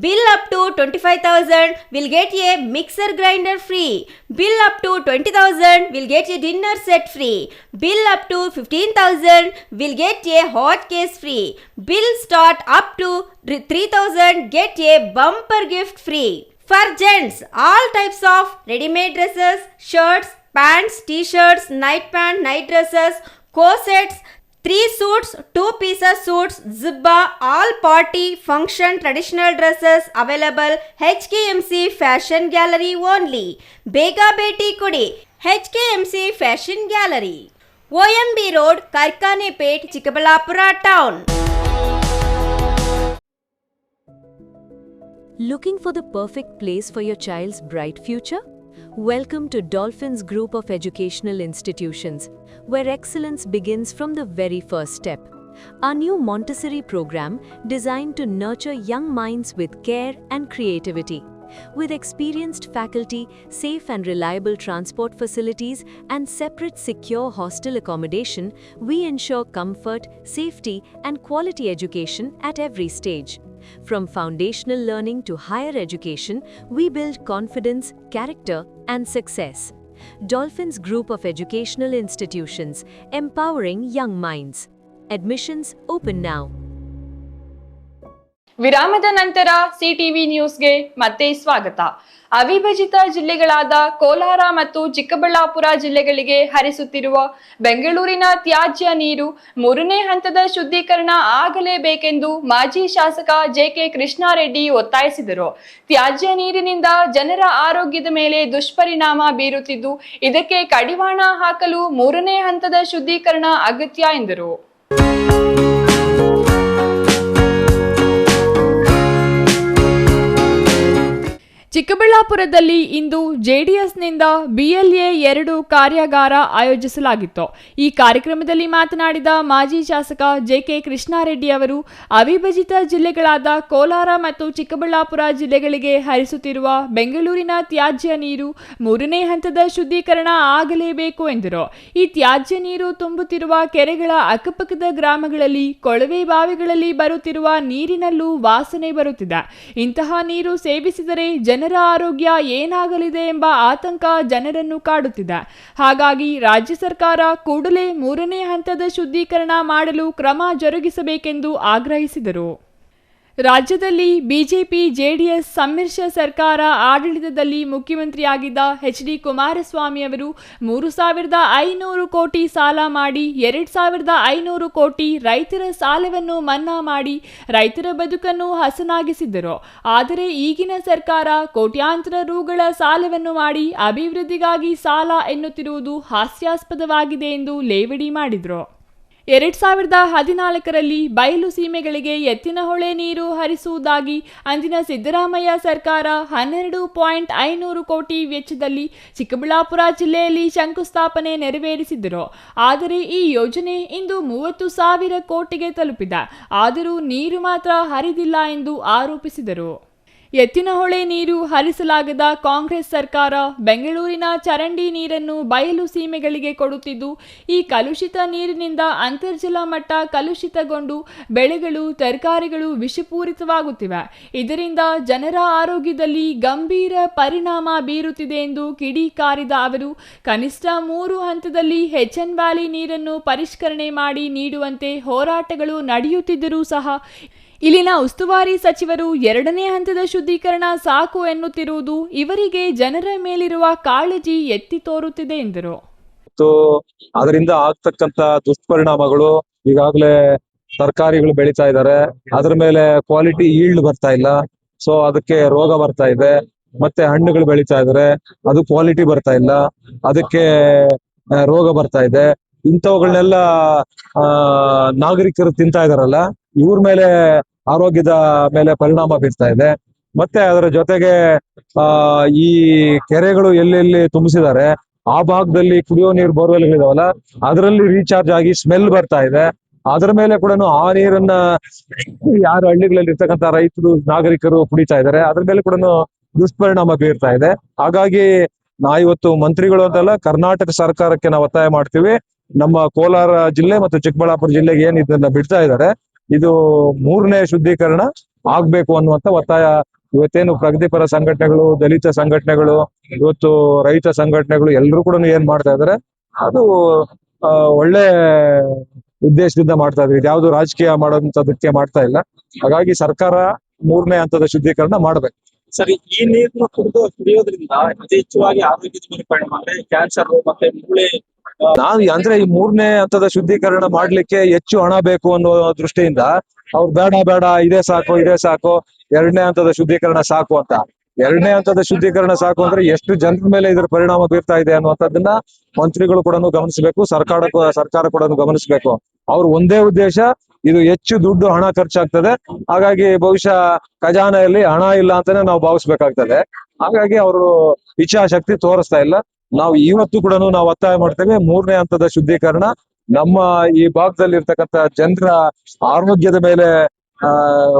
Bill up to 25,000 will get a mixer grinder free. Bill up to 20,000 will get a dinner set free. Bill up to 15,000 will get a hot case free. Bill start up to 3,000 get a bumper gift free. For gents, all types of ready-made dresses, shirts, pants, t-shirts, night pant, night dresses, corsets, 3 suits, 2 pieces suits, zibba, all party, function, traditional dresses available. HKMC Fashion Gallery only. Bega Beti Kudi. HKMC Fashion Gallery. OMB Road, Karkanepet, Chikkaballapura Town. Looking for the perfect place for your child's bright future? Welcome to Dolphins Group of Educational Institutions, where excellence begins from the very first step. Our new Montessori program designed to nurture young minds with care and creativity. With experienced faculty, safe and reliable transport facilities, and separate secure hostel accommodation, we ensure comfort, safety, and quality education at every stage. From foundational learning to higher education, we build confidence, character, and success. Dolphins Group of Educational Institutions, empowering young minds. Admissions open now. ವಿರಾಮದ ನಂತರ CTV ನ್ಯೂಸ್ಗೆ ಮತ್ತೆ ಸ್ವಾಗತ. ಅವಿಭಜಿತ ಜಿಲ್ಲೆಗಳಾದ ಕೋಲಾರ ಮತ್ತು ಚಿಕ್ಕಬಳ್ಳಾಪುರ ಜಿಲ್ಲೆಗಳಿಗೆ ಹರಿಸುತ್ತಿರುವ ಬೆಂಗಳೂರಿನ ತ್ಯಾಜ್ಯ ನೀರು 3ನೇ ಹಂತದ ಶುದ್ಧೀಕರಣ ಆಗಲೇಬೇಕೆಂದು ಮಾಜಿ ಶಾಸಕ ಜೆಕೆ ಕೃಷ್ಣಾರೆಡ್ಡಿ ಒತ್ತಾಯಿಸಿದರು. ತ್ಯಾಜ್ಯ ನೀರಿನಿಂದ ಜನರ ಆರೋಗ್ಯದ ಮೇಲೆ ದುಷ್ಪರಿಣಾಮ ಬೀರುತ್ತಿದ್ದು, ಇದಕ್ಕೆ ಕಡಿವಾಣ ಹಾಕಲು 3ನೇ ಹಂತದ ಶುದ್ಧೀಕರಣ ಅಗತ್ಯ ಎಂದರು. ಚಿಕ್ಕಬಳ್ಳಾಪುರದಲ್ಲಿ ಇಂದು ಜೆಡಿಎಸ್ನಿಂದ BLA 2 ಕಾರ್ಯಾಗಾರ ಆಯೋಜಿಸಲಾಗಿತ್ತು. ಈ ಕಾರ್ಯಕ್ರಮದಲ್ಲಿ ಮಾತನಾಡಿದ ಮಾಜಿ ಶಾಸಕ ಜೆಕೆ ಕೃಷ್ಣಾರೆಡ್ಡಿ ಅವರು, ಅವಿಭಜಿತ ಜಿಲ್ಲೆಗಳಾದ ಕೋಲಾರ ಮತ್ತು ಚಿಕ್ಕಬಳ್ಳಾಪುರ ಜಿಲ್ಲೆಗಳಿಗೆ ಹರಿಸುತ್ತಿರುವ ಬೆಂಗಳೂರಿನ ತ್ಯಾಜ್ಯ ನೀರು 3ನೇ ಹಂತದ ಶುದ್ಧೀಕರಣ ಆಗಲೇಬೇಕು ಎಂದರು. ಈ ತ್ಯಾಜ್ಯ ನೀರು ತುಂಬುತ್ತಿರುವ ಕೆರೆಗಳ ಅಕ್ಕಪಕ್ಕದ ಗ್ರಾಮಗಳಲ್ಲಿ ಕೊಳವೆ ಬಾವಿಗಳಲ್ಲಿ ಬರುತ್ತಿರುವ ನೀರಿನಲ್ಲೂ ವಾಸನೆ ಬರುತ್ತಿದೆ. ಇಂತಹ ನೀರು ಸೇವಿಸಿದರೆ ಜನರ ಆರೋಗ್ಯ ಏನಾಗಲಿದೆ ಎಂಬ ಆತಂಕ ಜನರನ್ನು ಕಾಡುತ್ತಿದೆ. ಹಾಗಾಗಿ ರಾಜ್ಯ ಸರ್ಕಾರ ಕೂಡಲೇ 3ನೇ ಹಂತದ ಶುದ್ಧೀಕರಣ ಮಾಡಲು ಕ್ರಮ ಜರುಗಿಸಬೇಕೆಂದು ಆಗ್ರಹಿಸಿದರು. ರಾಜ್ಯದಲ್ಲಿ ಬಿಜೆಪಿ ಜೆಡಿಎಸ್ ಸಮ್ಮಿಶ್ರ ಸರ್ಕಾರ ಆಡಳಿತದಲ್ಲಿ ಮುಖ್ಯಮಂತ್ರಿಯಾಗಿದ್ದ HD ಕುಮಾರಸ್ವಾಮಿ ಅವರು 3,500 ಕೋಟಿ ಸಾಲ ಮಾಡಿ 2,500 ಕೋಟಿ ರೈತರ ಸಾಲವನ್ನು ಮನ್ನಾ ಮಾಡಿ ರೈತರ ಬದುಕನ್ನು ಹಸನಾಗಿಸಿದ್ದರು. ಆದರೆ ಈಗಿನ ಸರ್ಕಾರ ಕೋಟ್ಯಾಂತರ ರುಗಳ ಸಾಲವನ್ನು ಮಾಡಿ ಅಭಿವೃದ್ಧಿಗಾಗಿ ಸಾಲ ಎನ್ನುತ್ತಿರುವುದು ಹಾಸ್ಯಾಸ್ಪದವಾಗಿದೆ ಎಂದು ಲೇವಡಿ ಮಾಡಿದರು. 2014ರಲ್ಲಿ ಬಯಲು ಸೀಮೆಗಳಿಗೆ ಎತ್ತಿನಹೊಳೆ ನೀರು ಹರಿಸುವುದಾಗಿ ಅಂದಿನ ಸಿದ್ದರಾಮಯ್ಯ ಸರ್ಕಾರ 12.500 ಕೋಟಿ ವೆಚ್ಚದಲ್ಲಿ ಚಿಕ್ಕಬಳ್ಳಾಪುರ ಜಿಲ್ಲೆಯಲ್ಲಿ ಶಂಕುಸ್ಥಾಪನೆ ನೆರವೇರಿಸಿದ್ದರು. ಆದರೆ ಈ ಯೋಜನೆ ಇಂದು 30,000 ಕೋಟಿಗೆ ತಲುಪಿದೆ. ಆದರೂ ನೀರು ಮಾತ್ರ ಹರಿದಿಲ್ಲ ಎಂದು ಆರೋಪಿಸಿದರು. ಎತ್ತಿನಹೊಳೆ ನೀರು ಹರಿಸಲಾಗದ ಕಾಂಗ್ರೆಸ್ ಸರ್ಕಾರ ಬೆಂಗಳೂರಿನ ಚರಂಡಿ ನೀರನ್ನು ಬಯಲು ಸೀಮೆಗಳಿಗೆ ಕೊಡುತ್ತಿದ್ದು, ಈ ಕಲುಷಿತ ನೀರಿನಿಂದ ಅಂತರ್ಜಲ ಮಟ್ಟ ಕಲುಷಿತಗೊಂಡು ಬೆಳೆಗಳು, ತರಕಾರಿಗಳು ವಿಷಪೂರಿತವಾಗುತ್ತಿವೆ. ಇದರಿಂದ ಜನರ ಆರೋಗ್ಯದಲ್ಲಿ ಗಂಭೀರ ಪರಿಣಾಮ ಬೀರುತ್ತಿದೆ ಎಂದು ಕಿಡಿಕಾರಿದ ಅವರು, ಕನಿಷ್ಠ 3 ಹಂತದಲ್ಲಿ HN ವ್ಯಾಲಿ ನೀರನ್ನು ಪರಿಷ್ಕರಣೆ ಮಾಡಿ ನೀಡುವಂತೆ ಹೋರಾಟಗಳು ನಡೆಯುತ್ತಿದ್ದರೂ ಸಹ ಇಲ್ಲಿನ ಉಸ್ತುವಾರಿ ಸಚಿವರು 2ನೇ ಹಂತದ ಶುದ್ಧೀಕರಣ ಸಾಕು ಎನ್ನುತ್ತಿರುವುದು ಇವರಿಗೆ ಜನರ ಮೇಲಿರುವ ಕಾಳಜಿ ಎತ್ತಿ ತೋರುತ್ತಿದೆ ಎಂದರು. ಅದರಿಂದ ಆಗ್ತಕ್ಕಂತ ದುಷ್ಪರಿಣಾಮಗಳು, ಈಗಾಗಲೇ ತರಕಾರಿಗಳು ಬೆಳೀತಾ ಇದ್ದಾರೆ, ಅದ್ರ ಮೇಲೆ ಕ್ವಾಲಿಟಿ ಈಲ್ಡ್ ಬರ್ತಾ ಇಲ್ಲ, ಸೊ ಅದಕ್ಕೆ ರೋಗ ಬರ್ತಾ ಇದೆ. ಮತ್ತೆ ಹಣ್ಣುಗಳು ಬೆಳೀತಾ ಇದ್ದಾರೆ, ಅದು ಕ್ವಾಲಿಟಿ ಬರ್ತಾ ಇಲ್ಲ, ಅದಕ್ಕೆ ರೋಗ ಬರ್ತಾ ಇದೆ. ಇಂಥವುಗಳನ್ನೆಲ್ಲ ನಾಗರಿಕರು ತಿಂತಾ ಇದಾರಲ್ಲ, ಇವ್ರ ಮೇಲೆ ಆರೋಗ್ಯದ ಮೇಲೆ ಪರಿಣಾಮ ಬೀರ್ತಾ ಇದೆ. ಮತ್ತೆ ಅದರ ಜೊತೆಗೆ ಈ ಕೆರೆಗಳು ಎಲ್ಲೆಲ್ಲಿ ತುಂಬಿಸಿದ್ದಾರೆ ಆ ಭಾಗದಲ್ಲಿ ಕುಡಿಯೋ ನೀರು ಬೋರ್ವೆಲ್ಗಳಿದಾವಲ್ಲ, ಅದರಲ್ಲಿ ರೀಚಾರ್ಜ್ ಆಗಿ ಸ್ಮೆಲ್ ಬರ್ತಾ ಇದೆ. ಅದರ ಮೇಲೆ ಕೂಡ ಆ ನೀರನ್ನ ಯಾರು ಹಳ್ಳಿಗಳಲ್ಲಿ ಇರ್ತಕ್ಕಂಥ ರೈತರು, ನಾಗರಿಕರು ಕುಡಿತಾ ಇದ್ದಾರೆ, ಅದ್ರ ಮೇಲೆ ಕೂಡ ದುಷ್ಪರಿಣಾಮ ಬೀರ್ತಾ ಇದೆ. ಹಾಗಾಗಿ ಇವತ್ತು ಮಂತ್ರಿಗಳು ಅಂತಲ್ಲ, ಕರ್ನಾಟಕ ಸರ್ಕಾರಕ್ಕೆ ನಾವು ಒತ್ತಾಯ ಮಾಡ್ತೀವಿ. ನಮ್ಮ ಕೋಲಾರ ಜಿಲ್ಲೆ ಮತ್ತು ಚಿಕ್ಕಬಳ್ಳಾಪುರ ಜಿಲ್ಲೆಗೆ ಏನ್ ಇದನ್ನ ಬಿಡ್ತಾ ಇದ್ದಾರೆ, ಇದು 3ನೇ ಶುದ್ಧೀಕರಣ ಆಗ್ಬೇಕು ಅನ್ನುವಂತ ಒತ್ತಾಯ ಇವತ್ತೇನು ಪ್ರಗತಿಪರ ಸಂಘಟನೆಗಳು, ದಲಿತ ಸಂಘಟನೆಗಳು, ಇವತ್ತು ರೈತ ಸಂಘಟನೆಗಳು ಎಲ್ಲರೂ ಕೂಡ ಏನ್ ಮಾಡ್ತಾ ಇದ್ದಾರೆ, ಅದು ಒಳ್ಳೆ ಉದ್ದೇಶದಿಂದ ಮಾಡ್ತಾ ಇದ್ರಿ. ಯಾವ್ದು ರಾಜಕೀಯ ಮಾಡೋದಂತದಕ್ಕೆ ಮಾಡ್ತಾ ಇಲ್ಲ. ಹಾಗಾಗಿ ಸರ್ಕಾರ 3ನೇ ಹಂತದ ಶುದ್ಧೀಕರಣ ಮಾಡ್ಬೇಕು. ಸರಿ, ಈ ನೀರನ್ನು ಕುಡಿಯೋದ್ರಿಂದ ಯಥೇಚ್ಛವಾಗಿ ಆರೋಗ್ಯದ ಮೇಲೆ ಪರಿಣಾಮ, ಕ್ಯಾನ್ಸರ್ ಮತ್ತೆ ಮೂಳೆ. ಅಂದ್ರೆ ಈ 3ನೇ ಹಂತದ ಶುದ್ಧೀಕರಣ ಮಾಡ್ಲಿಕ್ಕೆ ಹೆಚ್ಚು ಹಣ ಬೇಕು ಅನ್ನೋ ದೃಷ್ಟಿಯಿಂದ ಅವ್ರು ಬೇಡ ಇದೇ ಸಾಕು 2ನೇ ಹಂತದ ಶುದ್ಧೀಕರಣ ಸಾಕು ಅಂತ. 2ನೇ ಹಂತದ ಶುದ್ಧೀಕರಣ ಸಾಕು ಅಂದ್ರೆ ಎಷ್ಟು ಜನರ ಮೇಲೆ ಇದರ ಪರಿಣಾಮ ಬೀರ್ತಾ ಇದೆ ಅನ್ನುವಂಥದ್ದನ್ನ ಮಂತ್ರಿಗಳು ಕೂಡ ಗಮನಿಸಬೇಕು, ಸರ್ಕಾರ ಕೂಡ ಗಮನಿಸಬೇಕು. ಅವ್ರ ಒಂದೇ ಉದ್ದೇಶ, ಇದು ಹೆಚ್ಚು ದುಡ್ಡು ಹಣ ಖರ್ಚಾಗ್ತದೆ, ಹಾಗಾಗಿ ಬಹುಶಃ ಖಜಾನೆಯಲ್ಲಿ ಹಣ ಇಲ್ಲ ಅಂತಾನೆ ನಾವು ಭಾವಿಸ್ಬೇಕಾಗ್ತದೆ. ಹಾಗಾಗಿ ಅವರು ಇಚ್ಛಾಶಕ್ತಿ ತೋರಿಸ್ತಾ ಇಲ್ಲ. ನಾವು ಇವತ್ತು ಕೂಡ ನಾವು ಒತ್ತಾಯ ಮಾಡ್ತೇವೆ, 3ನೇ ಹಂತದ ಶುದ್ಧೀಕರಣ ನಮ್ಮ ಈ ಭಾಗದಲ್ಲಿ ಇರ್ತಕ್ಕಂಥ ಜನರ ಆರೋಗ್ಯದ ಮೇಲೆ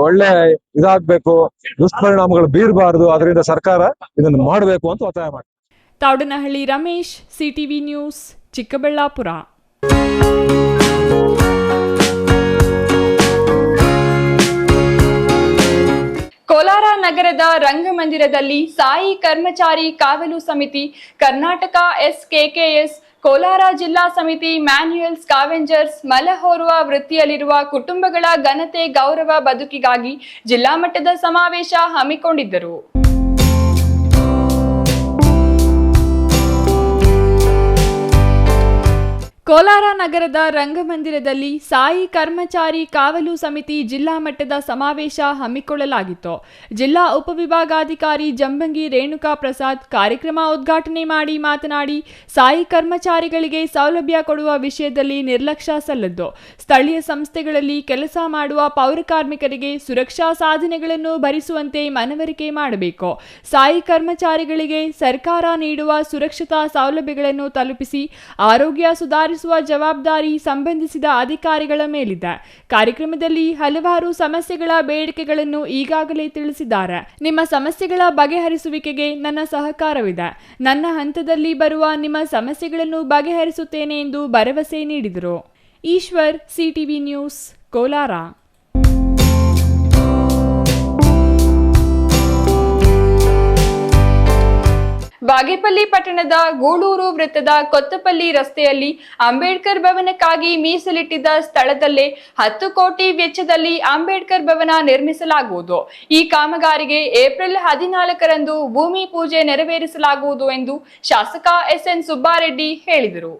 ಒಳ್ಳೆ ಇದಾಗ್ಬೇಕು, ದುಷ್ಪರಿಣಾಮಗಳು ಬೀರಬಾರದು. ಅದರಿಂದ ಸರ್ಕಾರ ಇದನ್ನು ಮಾಡಬೇಕು ಅಂತ ಒತ್ತಾಯ ಮಾಡ್ತೀವಿ. Thoudanahalli Ramesh, CTV news, Chikkaballapur. ಕೋಲಾರ ನಗರದ ರಂಗಮಂದಿರದಲ್ಲಿ ಸಾಯಿ ಕರ್ಮಚಾರಿ ಕಾವಲು ಸಮಿತಿ, ಕರ್ನಾಟಕ SKKS, ಕೋಲಾರ ಜಿಲ್ಲಾ ಸಮಿತಿ, ಮ್ಯಾನ್ಯುಯಲ್ ಸ್ಕಾವೆಂಜರ್ಸ್, ಮಲ ಹೊರುವ ವೃತ್ತಿಯಲ್ಲಿರುವ ಕುಟುಂಬಗಳ ಘನತೆ ಗೌರವ ಬದುಕಿಗಾಗಿ ಜಿಲ್ಲಾ ಮಟ್ಟದ ಸಮಾವೇಶ ಹಮ್ಮಿಕೊಂಡಿದ್ದರು. ಕೋಲಾರ ನಗರದ ರಂಗಮಂದಿರದಲ್ಲಿ ಸಾಯಿ ಕರ್ಮಚಾರಿ ಕಾವಲು ಸಮಿತಿ ಜಿಲ್ಲಾ ಮಟ್ಟದ ಸಮಾವೇಶ ಹಮ್ಮಿಕೊಳ್ಳಲಾಗಿತ್ತು. ಜಿಲ್ಲಾ ಉಪವಿಭಾಗಾಧಿಕಾರಿ ಜಂಬಂಗಿ ರೇಣುಕಾ ಪ್ರಸಾದ್ ಕಾರ್ಯಕ್ರಮ ಉದ್ಘಾಟನೆ ಮಾಡಿ ಮಾತನಾಡಿ, ಸಾಯಿ ಕರ್ಮಚಾರಿಗಳಿಗೆ ಸೌಲಭ್ಯ ಕೊಡುವ ವಿಷಯದಲ್ಲಿ ನಿರ್ಲಕ್ಷ್ಯ ಸಲ್ಲದ್ದು. ಸ್ಥಳೀಯ ಸಂಸ್ಥೆಗಳಲ್ಲಿ ಕೆಲಸ ಮಾಡುವ ಪೌರ ಕಾರ್ಮಿಕರಿಗೆ ಸುರಕ್ಷಾ ಸಾಧನೆಗಳನ್ನು ಭರಿಸುವಂತೆ ಮನವರಿಕೆ ಮಾಡಬೇಕು. ಸಾಯಿ ಕರ್ಮಚಾರಿಗಳಿಗೆ ಸರ್ಕಾರ ನೀಡುವ ಸುರಕ್ಷತಾ ಸೌಲಭ್ಯಗಳನ್ನು ತಲುಪಿಸಿ ಆರೋಗ್ಯ ಸುಧಾರಿಸುವ ಜವಾಬ್ದಾರಿ ಸಂಬಂಧಿಸಿದ ಅಧಿಕಾರಿಗಳ ಮೇಲಿದೆ. ಕಾರ್ಯಕ್ರಮದಲ್ಲಿ ಹಲವಾರು ಸಮಸ್ಯೆಗಳ ಬೇಡಿಕೆಗಳನ್ನು ಈಗಾಗಲೇ ತಿಳಿಸಿದ್ದಾರೆ. ನಿಮ್ಮ ಸಮಸ್ಯೆಗಳ ಬಗೆಹರಿಸುವಿಕೆಗೆ ನನ್ನ ಸಹಕಾರವಿದೆ. ನನ್ನ ಹಂತದಲ್ಲಿ ಬರುವ ನಿಮ್ಮ ಸಮಸ್ಯೆಗಳನ್ನು ಬಗೆಹರಿಸುತ್ತೇನೆ ಎಂದು ಭರವಸೆ ನೀಡಿದರು. Eshwar, CTV news, Kolar. ಬಾಗೇಪಲ್ಲಿ ಪಟ್ಟಣದ ಗೂಳೂರು ವೃತ್ತದ ಕೊತ್ತಪಲ್ಲಿ ರಸ್ತೆಯಲ್ಲಿ ಅಂಬೇಡ್ಕರ್ ಭವನಕ್ಕಾಗಿ ಮೀಸಲಿಟ್ಟಿದ್ದ ಸ್ಥಳದಲ್ಲೇ 10 ಕೋಟಿ ವೆಚ್ಚದಲ್ಲಿ ಅಂಬೇಡ್ಕರ್ ಭವನ ನಿರ್ಮಿಸಲಾಗುವುದು. ಈ ಕಾಮಗಾರಿಗೆ ಏಪ್ರಿಲ್ 14ರಂದು ಭೂಮಿ ಪೂಜೆ ನೆರವೇರಿಸಲಾಗುವುದು ಎಂದು ಶಾಸಕ SN ಸುಬ್ಬಾರೆಡ್ಡಿ ಹೇಳಿದರು.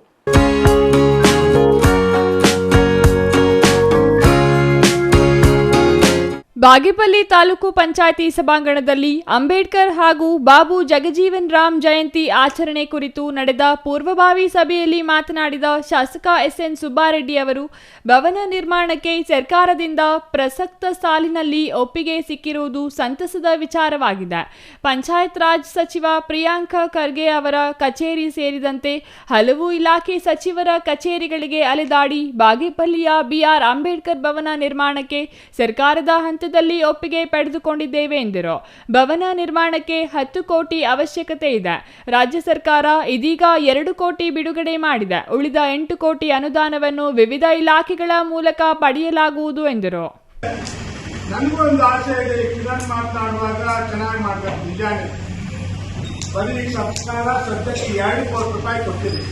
ಬಾಗೇಪಲ್ಲಿ ತಾಲೂಕು ಪಂಚಾಯಿತಿ ಸಭಾಂಗಣದಲ್ಲಿ ಅಂಬೇಡ್ಕರ್ ಹಾಗೂ ಬಾಬು ಜಗಜೀವನ್ ರಾಮ್ ಜಯಂತಿ ಆಚರಣೆ ಕುರಿತು ನಡೆದ ಪೂರ್ವಭಾವಿ ಸಭೆಯಲ್ಲಿ ಮಾತನಾಡಿದ ಶಾಸಕ SN ಸುಬ್ಬಾರೆಡ್ಡಿ ಅವರು, ಭವನ ನಿರ್ಮಾಣಕ್ಕೆ ಸರ್ಕಾರದಿಂದ ಪ್ರಸಕ್ತ ಸಾಲಿನಲ್ಲಿ ಒಪ್ಪಿಗೆ ಸಿಕ್ಕಿರುವುದು ಸಂತಸದ ವಿಚಾರವಾಗಿದೆ. ಪಂಚಾಯತ್ ರಾಜ್ ಸಚಿವ ಪ್ರಿಯಾಂಕ ಖರ್ಗೆ ಅವರ ಕಚೇರಿ ಸೇರಿದಂತೆ ಹಲವು ಇಲಾಖೆ ಸಚಿವರ ಕಚೇರಿಗಳಿಗೆ ಅಲೆದಾಡಿ ಬಾಗೇಪಲ್ಲಿಯ BR ಅಂಬೇಡ್ಕರ್ ಭವನ ನಿರ್ಮಾಣಕ್ಕೆ ಸರ್ಕಾರದ ಹಂತ ಒಪ್ಪಿಗೆ ಪಡೆದುಕೊಂಡಿದ್ದೇವೆ ಎಂದರು. ಭವನ ನಿರ್ಮಾಣಕ್ಕೆ 10 ಕೋಟಿ ಅವಶ್ಯಕತೆ ಇದೆ. ರಾಜ್ಯ ಸರ್ಕಾರ ಇದೀಗ 2 ಕೋಟಿ ಬಿಡುಗಡೆ ಮಾಡಿದೆ. ಉಳಿದ 8 ಕೋಟಿ ಅನುದಾನವನ್ನು ವಿವಿಧ ಇಲಾಖೆಗಳ ಮೂಲಕ ಪಡೆಯಲಾಗುವುದು ಎಂದರು. ನನಗೊಂದು ಆಸೆ ಇದೆ, ಕಿರಣ್ ಮಾತನಾಡುವಾಗ ಚೆನ್ನಾಗಿ ಮಾಡಬೇಕು. ನಿಜಾನೇ ಬರೀ ಸರ್ಕಾರ ಸದ್ಯಕ್ಕೆ 2 ಕೋಟಿ ರೂಪಾಯಿ ಕೊಟ್ಟಿದೆ.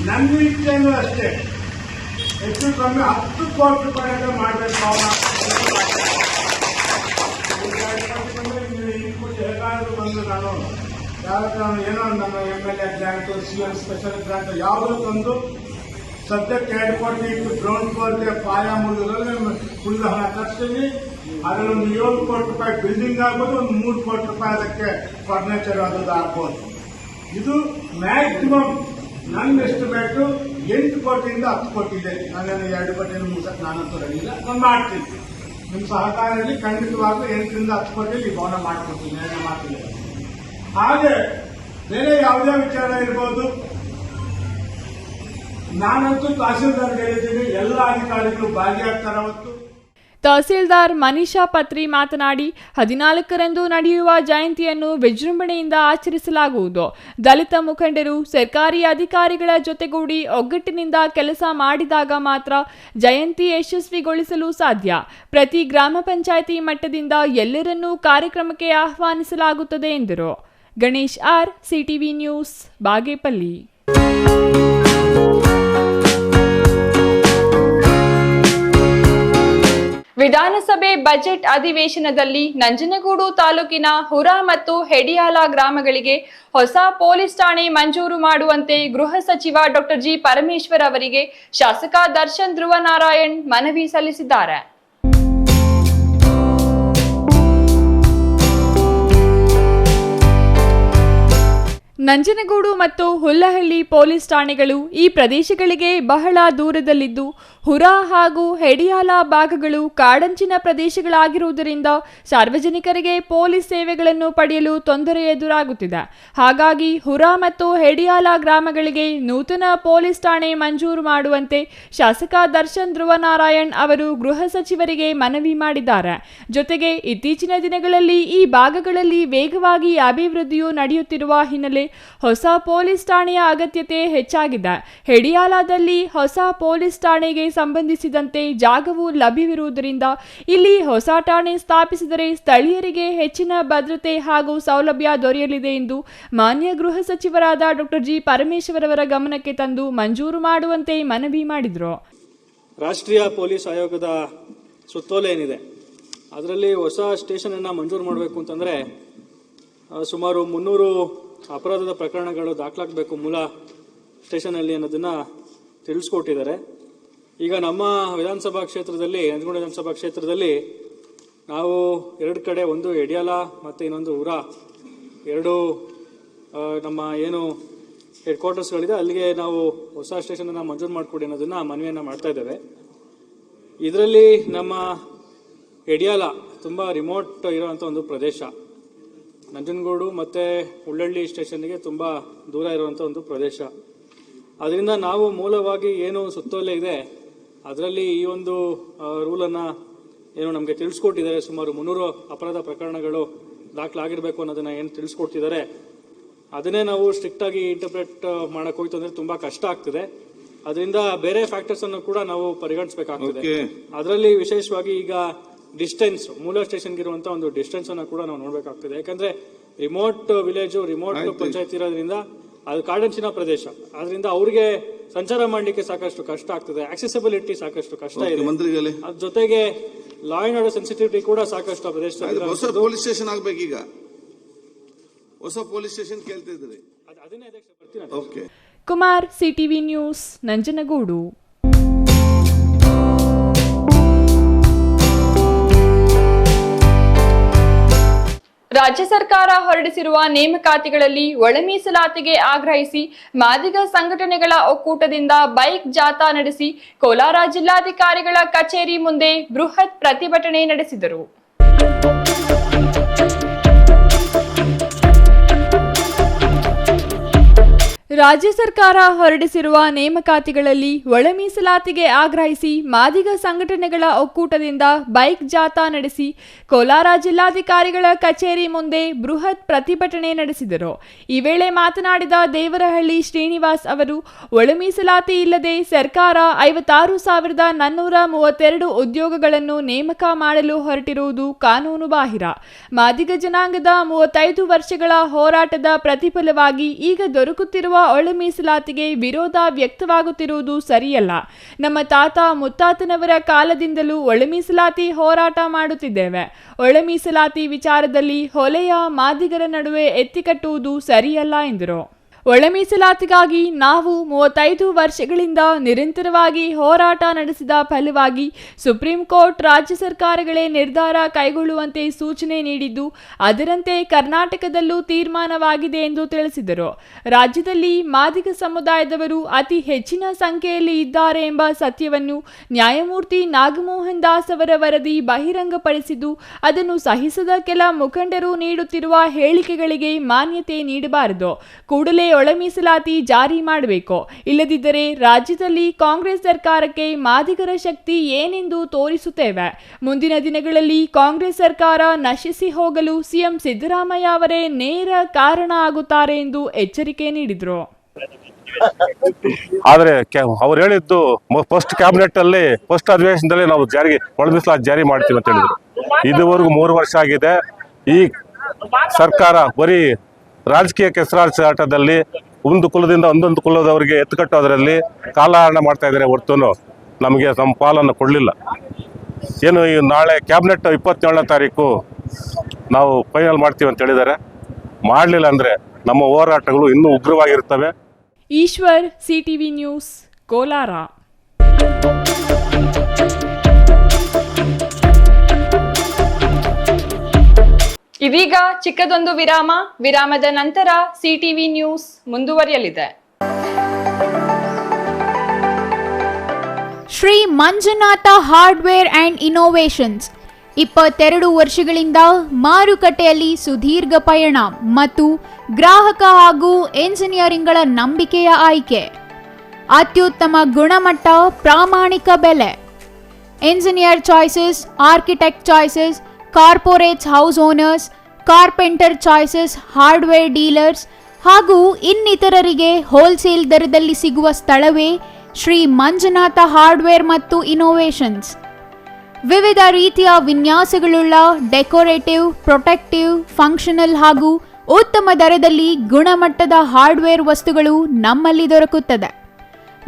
ನನ್ನ ಇಚ್ಛೆನೂ ಅಷ್ಟೇ, ಹೆಚ್ಚು ಕಮ್ಮಿ 10 ಕೋಟಿ ರೂಪಾಯಿ ಮಾಡಬೇಕು. ಯಾವ ಏನೋ ನಮ್ಮ MLA grant CM special grant ಯಾವುದೋ ತಂದು ಸದ್ಯಕ್ಕೆ 2 ಕೋಟಿ ಇಟ್ಟು ಗ್ರೌಂಡ್ ಫ್ಲೋರ್ಗೆ ಪಾಯ ಮುಗಿದ್ರಲ್ಲಿ ಫುಲ್ ಹಣ ಖರ್ಚಿಸಿ ಅದರಲ್ಲಿ ಒಂದು 7 ಕೋಟಿ ರೂಪಾಯಿ ಬಿಲ್ಡಿಂಗ್ ಆಗ್ಬೋದು, ಒಂದು 3 ಕೋಟಿ ರೂಪಾಯಿ ಅದಕ್ಕೆ ಫರ್ನಿಚರ್ ಅದು ಆಗ್ಬೋದು. ಇದು ಮ್ಯಾಕ್ಸಿಮಮ್ ನನ್ನ ಎಸ್ಟಿಮೇಟು 8 ಕೋಟಿಯಿಂದ 10 ಕೋಟಿ ಇದೆ. ನಾನೇನು 2 ಕೋಟಿಯನ್ನು ಮುಗಿಸಕ್ಕೆ ನಾನಂತೂ ರೆಡಿ ಇಲ್ಲ, ನಾನು ಮಾಡ್ತೀನಿ. ನಿಮ್ಮ ಸಹಕಾರದಲ್ಲಿ ಖಂಡಿತವಾಗ್ಲೂ 8ರಿಂದ 10 ಕೋಟಿಯಲ್ಲಿ ಈ ಭವನ ಮಾಡ್ಕೊಡ್ತೀನಿ, ಏನೇ ಮಾಡ್ತೀನಿ. ಹಾಗೆ ಬೇರೆ ಯಾವುದೇ ವಿಚಾರ ಇರ್ಬೋದು, ನಾನಂತೂ ತಹಸೀಲ್ದಾರ್ಗೆ ಹೇಳಿದ್ದೀನಿ, ಎಲ್ಲ ಅಧಿಕಾರಿಗಳು ಭಾಗಿಯಾಗ್ತಾರೆ. ಅವತ್ತು ತಹಸೀಲ್ದಾರ್ ಮನೀಷಾ ಪತ್ರಿ ಮಾತನಾಡಿ 14ರಂದು ನಡೆಯುವ ಜಯಂತಿಯನ್ನು ವಿಜೃಂಭಣೆಯಿಂದ ಆಚರಿಸಲಾಗುವುದು. ದಲಿತ ಮುಖಂಡರು ಸರ್ಕಾರಿ ಅಧಿಕಾರಿಗಳ ಜೊತೆಗೂಡಿ ಒಗ್ಗಟ್ಟಿನಿಂದ ಕೆಲಸ ಮಾಡಿದಾಗ ಮಾತ್ರ ಜಯಂತಿ ಯಶಸ್ವಿಗೊಳಿಸಲು ಸಾಧ್ಯ. ಪ್ರತಿ ಗ್ರಾಮ ಪಂಚಾಯಿತಿ ಮಟ್ಟದಿಂದ ಎಲ್ಲರನ್ನೂ ಕಾರ್ಯಕ್ರಮಕ್ಕೆ ಆಹ್ವಾನಿಸಲಾಗುತ್ತದೆ ಎಂದರು. Ganesh R, CTV news, Bagepalli. ವಿಧಾನಸಭೆ ಬಜೆಟ್ ಅಧಿವೇಶನದಲ್ಲಿ ನಂಜನಗೂಡು ತಾಲೂಕಿನ ಹುರಾ ಮತ್ತು ಹೆಡಿಯಾಲ ಗ್ರಾಮಗಳಿಗೆ ಹೊಸ ಪೊಲೀಸ್ ಠಾಣೆ ಮಂಜೂರು ಮಾಡುವಂತೆ ಗೃಹ ಸಚಿವ ಡಾಕ್ಟರ್ ಜಿ ಪರಮೇಶ್ವರ್ ಅವರಿಗೆ ಶಾಸಕ ದರ್ಶನ್ ಧ್ರುವನಾರಾಯಣ್ ಮನವಿ ಸಲ್ಲಿಸಿದ್ದಾರೆ. ನಂಜನಗೂಡು ಮತ್ತು ಹುಲ್ಲಹಳ್ಳಿ ಪೊಲೀಸ್ ಠಾಣೆಗಳು ಈ ಪ್ರದೇಶಗಳಿಗೆ ಬಹಳ ದೂರದಲ್ಲಿದ್ದು ಹುರಾ ಹಾಗೂ ಹೆಡಿಯಾಲ ಭಾಗಗಳು ಕಾಡಂಚಿನ ಪ್ರದೇಶಗಳಾಗಿರುವುದರಿಂದ ಸಾರ್ವಜನಿಕರಿಗೆ ಪೊಲೀಸ್ ಸೇವೆಗಳನ್ನು ಪಡೆಯಲು ತೊಂದರೆ ಎದುರಾಗುತ್ತಿದೆ. ಹಾಗಾಗಿ ಹುರಾ ಮತ್ತು ಹೆಡಿಯಾಲ ಗ್ರಾಮಗಳಿಗೆ ನೂತನ ಪೊಲೀಸ್ ಠಾಣೆ ಮಂಜೂರು ಮಾಡುವಂತೆ ಶಾಸಕ ದರ್ಶನ್ ಧ್ರುವನಾರಾಯಣ್ ಅವರು ಗೃಹ ಸಚಿವರಿಗೆ ಮನವಿ ಮಾಡಿದ್ದಾರೆ. ಜೊತೆಗೆ ಇತ್ತೀಚಿನ ದಿನಗಳಲ್ಲಿ ಈ ಭಾಗಗಳಲ್ಲಿ ವೇಗವಾಗಿ ಅಭಿವೃದ್ಧಿಯು ನಡೆಯುತ್ತಿರುವ ಹಿನ್ನೆಲೆ ಹೊಸ ಪೊಲೀಸ್ ಠಾಣೆಯ ಅಗತ್ಯತೆ ಹೆಚ್ಚಾಗಿದೆ. ಹೆಡಿಯಾಲದಲ್ಲಿ ಹೊಸ ಪೊಲೀಸ್ ಠಾಣೆಗೆ ಸಂಬಂಧಿಸಿದಂತೆ ಜಾಗವು ಲಭ್ಯವಿರುವುದರಿಂದ ಇಲ್ಲಿ ಹೊಸ ಠಾಣೆ ಸ್ಥಾಪಿಸಿದರೆ ಸ್ಥಳೀಯರಿಗೆ ಹೆಚ್ಚಿನ ಭದ್ರತೆ ಹಾಗೂ ಸೌಲಭ್ಯ ದೊರೆಯಲಿದೆ ಎಂದು ಮಾನ್ಯ ಗೃಹ ಸಚಿವರಾದ ಡಾಕ್ಟರ್ ಜಿ ಪರಮೇಶ್ವರ್ ಅವರ ಗಮನಕ್ಕೆ ತಂದು ಮಂಜೂರು ಮಾಡುವಂತೆ ಮನವಿ ಮಾಡಿದರು. ರಾಷ್ಟ್ರೀಯ ಪೊಲೀಸ್ ಆಯೋಗದ ಸುತ್ತೋಲೆ ಏನಿದೆ ಅದರಲ್ಲಿ ಹೊಸ ಸ್ಟೇಷನ್ ಅನ್ನು ಮಂಜೂರು ಮಾಡಬೇಕು ಅಂತಂದ್ರೆ ಸುಮಾರು 300 ಅಪರಾಧದ ಪ್ರಕರಣಗಳು ದಾಖಲಾಗಬೇಕು ಮೂಲ ಸ್ಟೇಷನಲ್ಲಿ ಅನ್ನೋದನ್ನ ತಿಳಿಸ್ಕೊಟ್ಟಿದ್ದಾರೆ. ಈಗ ನಮ್ಮ ವಿಧಾನಸಭಾ ಕ್ಷೇತ್ರದಲ್ಲಿ, ನಂಜನಗೂಡು ವಿಧಾನಸಭಾ ಕ್ಷೇತ್ರದಲ್ಲಿ ನಾವು 2 ಕಡೆ, ಒಂದು ಹೆಡಿಯಾಲ ಮತ್ತು ಇನ್ನೊಂದು ಹುರಾ, 2 ನಮ್ಮ ಏನು ಹೆಡ್ ಕ್ವಾರ್ಟರ್ಸ್ಗಳಿದೆ ಅಲ್ಲಿಗೆ ನಾವು ಹೊಸ ಸ್ಟೇಷನನ್ನು ಮಂಜೂರು ಮಾಡಿಕೊಡಿ ಅನ್ನೋದನ್ನ ಮನವಿಯನ್ನು ಮಾಡ್ತಾ ಇದ್ದೇವೆ. ಇದರಲ್ಲಿ ನಮ್ಮ ಹೆಡಿಯಾಲ ತುಂಬ ರಿಮೋಟ್ ಇರೋವಂಥ ಒಂದು ಪ್ರದೇಶ, ನಂಜನಗೂಡು ಮತ್ತು ಹುಲ್ಲಹಳ್ಳಿ ಸ್ಟೇಷನ್ಗೆ ತುಂಬ ದೂರ ಇರುವಂಥ ಒಂದು ಪ್ರದೇಶ. ಅದರಿಂದ ನಾವು ಮೂಲವಾಗಿ ಏನು ಸುತ್ತೋಲೆ ಇದೆ ಅದರಲ್ಲಿ ಈ ಒಂದು ರೂಲನ್ನು ಏನು ನಮಗೆ ತಿಳಿಸ್ಕೊಟ್ಟಿದ್ದಾರೆ, ಸುಮಾರು 300 ಅಪರಾಧ ಪ್ರಕರಣಗಳು ದಾಖಲಾಗಿರಬೇಕು ಅನ್ನೋದನ್ನು ಏನು ತಿಳಿಸ್ಕೊಡ್ತಿದ್ದಾರೆ ಅದನ್ನೇ ನಾವು ಸ್ಟ್ರಿಕ್ಟಾಗಿ ಇಂಟರ್ಪ್ರೆಟ್ ಮಾಡೋಕೆ ಹೋಯ್ತು ಅಂದರೆ ತುಂಬ ಕಷ್ಟ ಆಗ್ತದೆ. ಅದರಿಂದ ಬೇರೆ ಫ್ಯಾಕ್ಟರ್ಸನ್ನು ಕೂಡ ನಾವು ಪರಿಗಣಿಸಬೇಕಾಗ್ತದೆ. ಅದರಲ್ಲಿ ವಿಶೇಷವಾಗಿ ಈಗ ಡಿಸ್ಟೆನ್ಸ್, ಮೂಲ ಸ್ಟೇಷನ್ಗೆ ಇರುವಂಥ ಒಂದು ಡಿಸ್ಟೆನ್ಸ್ ಅನ್ನು ಕೂಡ ನಾವು ನೋಡಬೇಕಾಗ್ತದೆ. ಯಾಕಂದ್ರೆ ರಿಮೋಟ್ ವಿಲೇಜು, ರಿಮೋಟ್ ಪಂಚಾಯತ್ ಇರೋದ್ರಿಂದ ಅದು ಕಾಡಂಚಿನ ಪ್ರದೇಶ, ಅದರಿಂದ ಅವ್ರಿಗೆ ಸಂಚಾರ ಮಾಡಲಿಕ್ಕೆ ಸಾಕಷ್ಟು ಕಷ್ಟ ಆಗ್ತದೆ. ಆಕ್ಸೆಸಿಬಿಲಿಟಿ ಸಾಕಷ್ಟು ಕಷ್ಟ ಇದೆ. ಅದ್ರ ಜೊತೆಗೆ ಲಾ ಅಂಡ್ ಆರ್ಡರ್ ಸೆನ್ಸಿಟಿವಿಟಿ ಕೂಡ ಸಾಕಷ್ಟು ಪ್ರದೇಶದಲ್ಲಿ ಹೊಸ ಪೊಲೀಸ್ ಸ್ಟೇಷನ್ ಆಗ್ಬೇಕು. ಈಗ ಹೊಸ ಪೊಲೀಸ್ ಸ್ಟೇಷನ್ ಕೇಳ್ತಿದ್ರಿ, ಅದನ್ನೇ ಅಧ್ಯಕ್ಷ ಬರ್ತೀನಿ. Okay. Kumar, CTV news, Nanjangud. ರಾಜ್ಯ ಸರ್ಕಾರ ಹೊರಡಿಸಿರುವ ನೇಮಕಾತಿಗಳಲ್ಲಿ ಒಳ ಮೀಸಲಾತಿಗೆ ಆಗ್ರಹಿಸಿ ಮಾದಿಗ ಸಂಘಟನೆಗಳ ಒಕ್ಕೂಟದಿಂದ ಬೈಕ್ ಜಾಥಾ ನಡೆಸಿ ಕೋಲಾರ ಜಿಲ್ಲಾಧಿಕಾರಿಗಳ ಕಚೇರಿ ಮುಂದೆ ಬೃಹತ್ ಪ್ರತಿಭಟನೆ ನಡೆಸಿದರು. ರಾಜ್ಯ ಸರ್ಕಾರ ಹೊರಡಿಸಿರುವ ನೇಮಕಾತಿಗಳಲ್ಲಿ ಒಳ ಮೀಸಲಾತಿಗೆ ಆಗ್ರಹಿಸಿ ಮಾದಿಗ ಸಂಘಟನೆಗಳ ಒಕ್ಕೂಟದಿಂದ ಬೈಕ್ ಜಾಥಾ ನಡೆಸಿ ಕೋಲಾರ ಜಿಲ್ಲಾಧಿಕಾರಿಗಳ ಕಚೇರಿ ಮುಂದೆ ಬೃಹತ್ ಪ್ರತಿಭಟನೆ ನಡೆಸಿದರು. ಈ ವೇಳೆ ಮಾತನಾಡಿದ ದೇವರಹಳ್ಳಿ ಶ್ರೀನಿವಾಸ್ ಅವರು, ಒಳ ಮೀಸಲಾತಿ ಇಲ್ಲದೆ ಸರ್ಕಾರ 56,432 ಉದ್ಯೋಗಗಳನ್ನು ನೇಮಕ ಮಾಡಲು ಹೊರಟಿರುವುದು ಕಾನೂನು ಬಾಹಿರ. ಮಾದಿಗ ಜನಾಂಗದ 35 ವರ್ಷಗಳ ಹೋರಾಟದ ಪ್ರತಿಫಲವಾಗಿ ಈಗ ದೊರಕುತ್ತಿರುವ ಒಳ ಮೀಸಲಾತಿಗೆ ವಿರೋಧ ವ್ಯಕ್ತವಾಗುತ್ತಿರುವುದು ಸರಿಯಲ್ಲ. ನಮ್ಮ ತಾತ ಮುತ್ತಾತನವರ ಕಾಲದಿಂದಲೂ ಒಳ ಮೀಸಲಾತಿ ಹೋರಾಟ ಮಾಡುತ್ತಿದ್ದೇವೆ. ಒಳ ಮೀಸಲಾತಿ ವಿಚಾರದಲ್ಲಿ ಹೊಲೆಯ ಮಾದಿಗರ ನಡುವೆ ಎತ್ತಿಕಟ್ಟುವುದು ಸರಿಯಲ್ಲ ಎಂದರು. ಒಳ ಮೀಸಲಾತಿಗಾಗಿ ನಾವು 35 ವರ್ಷಗಳಿಂದ ನಿರಂತರವಾಗಿ ಹೋರಾಟ ನಡೆಸಿದ ಫಲವಾಗಿ ಸುಪ್ರೀಂ ಕೋರ್ಟ್ ರಾಜ್ಯ ಸರ್ಕಾರಗಳೇ ನಿರ್ಧಾರ ಕೈಗೊಳ್ಳುವಂತೆ ಸೂಚನೆ ನೀಡಿದ್ದು, ಅದರಂತೆ ಕರ್ನಾಟಕದಲ್ಲೂ ತೀರ್ಮಾನವಾಗಿದೆ ಎಂದು ತಿಳಿಸಿದರು. ರಾಜ್ಯದಲ್ಲಿ ಮಾದಿಗ ಸಮುದಾಯದವರು ಅತಿ ಹೆಚ್ಚಿನ ಸಂಖ್ಯೆಯಲ್ಲಿ ಇದ್ದಾರೆ ಎಂಬ ಸತ್ಯವನ್ನು ನ್ಯಾಯಮೂರ್ತಿ ನಾಗಮೋಹನ್ ದಾಸ್ ಅವರ ವರದಿ ಬಹಿರಂಗಪಡಿಸಿದ್ದು, ಅದನ್ನು ಸಹಿಸದ ಕೆಲ ಮುಖಂಡರು ನೀಡುತ್ತಿರುವ ಹೇಳಿಕೆಗಳಿಗೆ ಮಾನ್ಯತೆ ನೀಡಬಾರದು. ಕೂಡಲೇ ಒಳ ಮೀಸಲಾತಿ ಜಾರಿ ಮಾಡಬೇಕು. ಇಲ್ಲದಿದ್ದರೆ ರಾಜ್ಯದಲ್ಲಿ ಕಾಂಗ್ರೆಸ್ ಸರ್ಕಾರಕ್ಕೆ ಮಾದಿಗರ ಶಕ್ತಿ ಏನೆಂದು ತೋರಿಸುತ್ತೇವೆ. ಮುಂದಿನ ದಿನಗಳಲ್ಲಿ ಕಾಂಗ್ರೆಸ್ ಸರ್ಕಾರ ನಶಿಸಿ ಹೋಗಲು ಸಿಎಂ ಸಿದ್ದರಾಮಯ್ಯ ಅವರೇ ನೇರ ಕಾರಣ ಆಗುತ್ತಾರೆ ಎಂದು ಎಚ್ಚರಿಕೆ ನೀಡಿದರು. ಆದರೆ ಅವ್ರು ಹೇಳಿದ್ದು ಫಸ್ಟ್ ಕ್ಯಾಬಿನೆಟ್ ಅಲ್ಲಿ ಫಸ್ಟ್ ಅಧಿವೇಶನದಲ್ಲಿ ನಾವು ಒಳ ಮೀಸಲಾತಿ ಜಾರಿ ಮಾಡ್ತೀವಿ ಅಂತ ಹೇಳಿದ್ರು. ಇದುವರೆಗೂ 3 ವರ್ಷ ಆಗಿದೆ. ಈ ಸರ್ಕಾರ ಬರೀ ರಾಜಕೀಯ ಕೆಸರಾಟದಲ್ಲಿ ಒಂದು ಕುಲದಿಂದ ಒಂದೊಂದು ಕುಲದವರಿಗೆ ಎತ್ತುಕಟ್ಟೋದ್ರಲ್ಲಿ ಕಾಲಹರಣ ಮಾಡ್ತಾ ಇದ್ದಾರೆ ಹೊರತು ನಮಗೆ ನಮ್ಮ ಪಾಲನ್ನು ಕೊಡಲಿಲ್ಲ. ಏನು ಈ ನಾಳೆ ಕ್ಯಾಬಿನೆಟ್ 27ನೇ ತಾರೀಕು ನಾವು ಫೈನಲ್ ಮಾಡ್ತೀವಿ ಅಂತ ಹೇಳಿದ್ದಾರೆ. ಮಾಡಲಿಲ್ಲ ಅಂದರೆ ನಮ್ಮ ಹೋರಾಟಗಳು ಇನ್ನೂ ಉಗ್ರವಾಗಿರ್ತವೆ. Eshwar, CTV news, Kolar. ಇದೀಗ ಚಿಕ್ಕದೊಂದು ವಿರಾಮ. ವಿರಾಮದ ನಂತರ ಸಿಟಿವಿ ನ್ಯೂಸ್ ಮುಂದುವರಿಯಲಿದೆ. Shri Manjunatha hardware and innovations 22 ವರ್ಷಗಳಿಂದ ಮಾರುಕಟ್ಟೆಯಲ್ಲಿ ಸುದೀರ್ಘ ಪಯಣ ಮತ್ತು ಗ್ರಾಹಕ ಹಾಗೂ ಎಂಜಿನಿಯರಿಂಗ್ಗಳ ನಂಬಿಕೆಯ ಆಯ್ಕೆ. ಅತ್ಯುತ್ತಮ ಗುಣಮಟ್ಟ, ಪ್ರಾಮಾಣಿಕ ಬೆಲೆ. Engineer choices, architect choices, corporates, house owners, carpenter choices, hardware dealers ಹಾಗೂ ಇನ್ನಿತರರಿಗೆ ಹೋಲ್ಸೇಲ್ ದರದಲ್ಲಿ ಸಿಗುವ ಸ್ಥಳವೇ ಶ್ರೀ ಮಂಜುನಾಥ ಹಾರ್ಡ್ವೇರ್ ಮತ್ತು ಇನ್ನೋವೇಷನ್ಸ್. ವಿವಿಧ ರೀತಿಯ ವಿನ್ಯಾಸಗಳುಳ್ಳ ಡೆಕೋರೇಟಿವ್, ಪ್ರೊಟೆಕ್ಟಿವ್, ಫಂಕ್ಷನಲ್ ಹಾಗೂ ಉತ್ತಮ ದರದಲ್ಲಿ ಗುಣಮಟ್ಟದ ಹಾರ್ಡ್ವೇರ್ ವಸ್ತುಗಳು ನಮ್ಮಲ್ಲಿ ದೊರಕುತ್ತದೆ.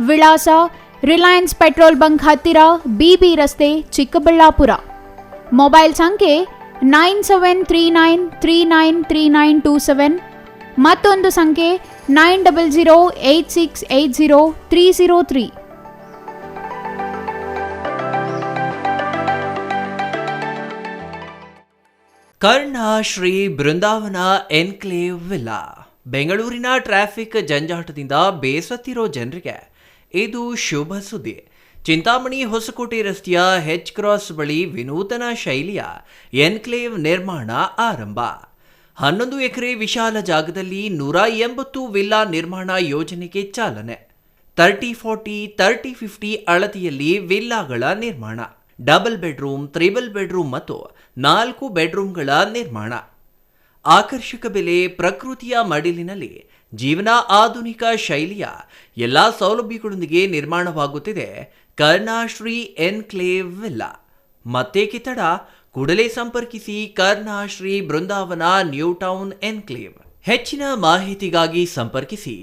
ವಿಳಾಸ: ರಿಲಯನ್ಸ್ ಪೆಟ್ರೋಲ್ ಬಂಕ್ ಹತ್ತಿರ, ಬಿಬಿ ರಸ್ತೆ, ಚಿಕ್ಕಬಳ್ಳಾಪುರ. ಮೊಬೈಲ್ ಸಂಖ್ಯೆ 9739393927, ಮತ್ತೊಂದು ಸಂಖ್ಯೆ 9008680303. ಕರ್ಣ ಶ್ರೀ ಬೃಂದಾವನ ಎನ್ಕ್ಲೇವ್ ವಿಲ್ಲಾ. ಬೆಂಗಳೂರಿನ ಟ್ರಾಫಿಕ್ ಜಂಜಾಟದಿಂದ ಬೇಸತ್ತಿರೋ ಜನರಿಗೆ ಇದು ಶುಭ ಸುದ್ದಿ. ಚಿಂತಾಮಣಿ ಹೊಸಕೋಟೆ ರಸ್ತೆಯ ಹೆಚ್ ಕ್ರಾಸ್ ಬಳಿ ವಿನೂತನ ಶೈಲಿಯ ಎನ್ಕ್ಲೇವ್ ನಿರ್ಮಾಣ ಆರಂಭ. 11 ಎಕರೆ ವಿಶಾಲ ಜಾಗದಲ್ಲಿ 180 ವಿಲ್ಲಾ ನಿರ್ಮಾಣ ಯೋಜನೆಗೆ ಚಾಲನೆ. 30-40, 30-50 ಅಳತೆಯಲ್ಲಿ ವಿಲ್ಲಾಗಳ ನಿರ್ಮಾಣ. ಡಬಲ್ ಬೆಡ್ರೂಮ್, ಟ್ರಿಬಲ್ ಬೆಡ್ರೂಮ್ ಮತ್ತು 4 ಬೆಡ್ರೂಮ್ಗಳ ನಿರ್ಮಾಣ. ಆಕರ್ಷಕ ಬೆಲೆ, ಪ್ರಕೃತಿಯ ಮಡಿಲಿನಲ್ಲಿ ಜೀವನ, ಆಧುನಿಕ ಶೈಲಿಯ ಎಲ್ಲಾ ಸೌಲಭ್ಯಗಳೊಂದಿಗೆ ನಿರ್ಮಾಣವಾಗುತ್ತಿದೆ ಕರ್ಣಶ್ರೀ ಎನ್ಕ್ಲೇವ್ ವಿಲ್ಲಾ. ಮತ್ತೇಕೆ ತಡ? ಕೂಡಲೇ ಸಂಪರ್ಕಿಸಿ Karnashree Brindavan new town enclave. ಹೆಚ್ಚಿನ ಮಾಹಿತಿಗಾಗಿ ಸಂಪರ್ಕಿಸಿ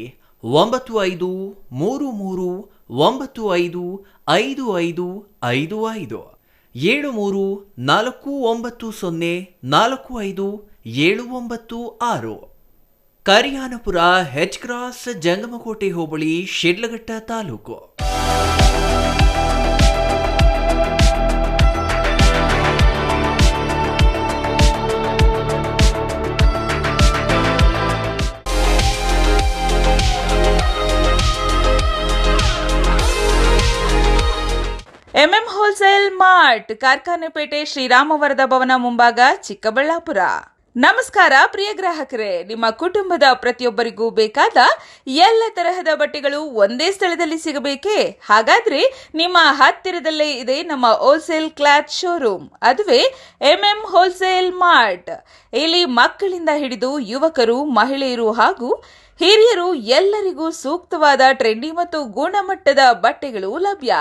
9535955555 7349045796. Kariyanapura, H cross, Jangamakote hobli, Shidlaghatta taluk. MM wholesale mart, Karkhanepet, ಶ್ರೀರಾಮವರದ ಭವನ ಮುಂಭಾಗ, ಚಿಕ್ಕಬಳ್ಳಾಪುರ. ನಮಸ್ಕಾರ ಪ್ರಿಯ ಗ್ರಾಹಕರೇ, ನಿಮ್ಮ ಕುಟುಂಬದ ಪ್ರತಿಯೊಬ್ಬರಿಗೂ ಬೇಕಾದ ಎಲ್ಲ ತರಹದ ಬಟ್ಟೆಗಳು ಒಂದೇ ಸ್ಥಳದಲ್ಲಿ ಸಿಗಬೇಕೇ? ಹಾಗಾದ್ರೆ ನಿಮ್ಮ ಹತ್ತಿರದಲ್ಲೇ ಇದೆ ನಮ್ಮ ಹೋಲ್ಸೇಲ್ ಕ್ಲಾತ್ ಶೋರೂಮ್, ಅದುವೇ ಎಂಎಂ ಹೋಲ್ಸೇಲ್ ಮಾರ್ಟ್. ಇಲ್ಲಿ ಮಕ್ಕಳಿಂದ ಹಿಡಿದು ಯುವಕರು, ಮಹಿಳೆಯರು ಹಾಗೂ ಹಿರಿಯರು ಎಲ್ಲರಿಗೂ ಸೂಕ್ತವಾದ ಟ್ರೆಂಡಿ ಮತ್ತು ಗುಣಮಟ್ಟದ ಬಟ್ಟೆಗಳು ಲಭ್ಯ.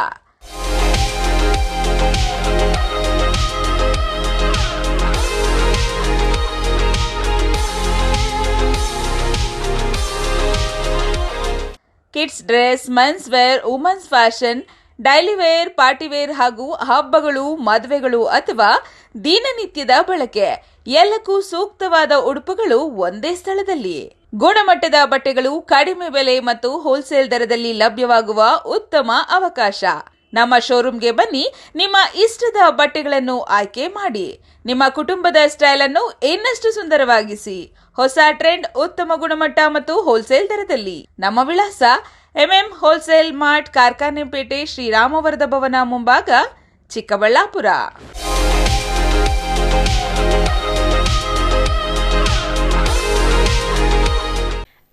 Kids dress, men's wear, women's fashion, daily wear, party wear ಹಾಗೂ ಹಬ್ಬಗಳು, ಮದುವೆಗಳು ಅಥವಾ ದಿನನಿತ್ಯದ ಬಳಕೆ ಎಲ್ಲಕ್ಕೂ ಸೂಕ್ತವಾದ ಉಡುಪುಗಳು ಒಂದೇ ಸ್ಥಳದಲ್ಲಿ. ಗುಣಮಟ್ಟದ ಬಟ್ಟೆಗಳು ಕಡಿಮೆ ಬೆಲೆ ಮತ್ತು ಹೋಲ್ಸೇಲ್ ದರದಲ್ಲಿ ಲಭ್ಯವಾಗುವ ಉತ್ತಮ ಅವಕಾಶ. ನಮ್ಮ ಶೋರೂಮ್ಗೆ ಬನ್ನಿ, ನಿಮ್ಮ ಇಷ್ಟದ ಬಟ್ಟೆಗಳನ್ನು ಆಯ್ಕೆ ಮಾಡಿ, ನಿಮ್ಮ ಕುಟುಂಬದ ಸ್ಟೈಲ್ ಅನ್ನು ಇನ್ನಷ್ಟು ಸುಂದರವಾಗಿಸಿ. ಹೊಸ ಟ್ರೆಂಡ್, ಉತ್ತಮ ಗುಣಮಟ್ಟ ಮತ್ತು ಹೋಲ್ಸೇಲ್ ದರದಲ್ಲಿ. ನಮ್ಮ ವಿಳಾಸ ಎಂಎಂ ಹೋಲ್ಸೇಲ್ ಮಾರ್ಟ್, ಕಾರ್ಖಾನೆಪೇಟೆ, ಶ್ರೀರಾಮವರದ ಭವನ ಮುಂಭಾಗ, Chikkaballapur.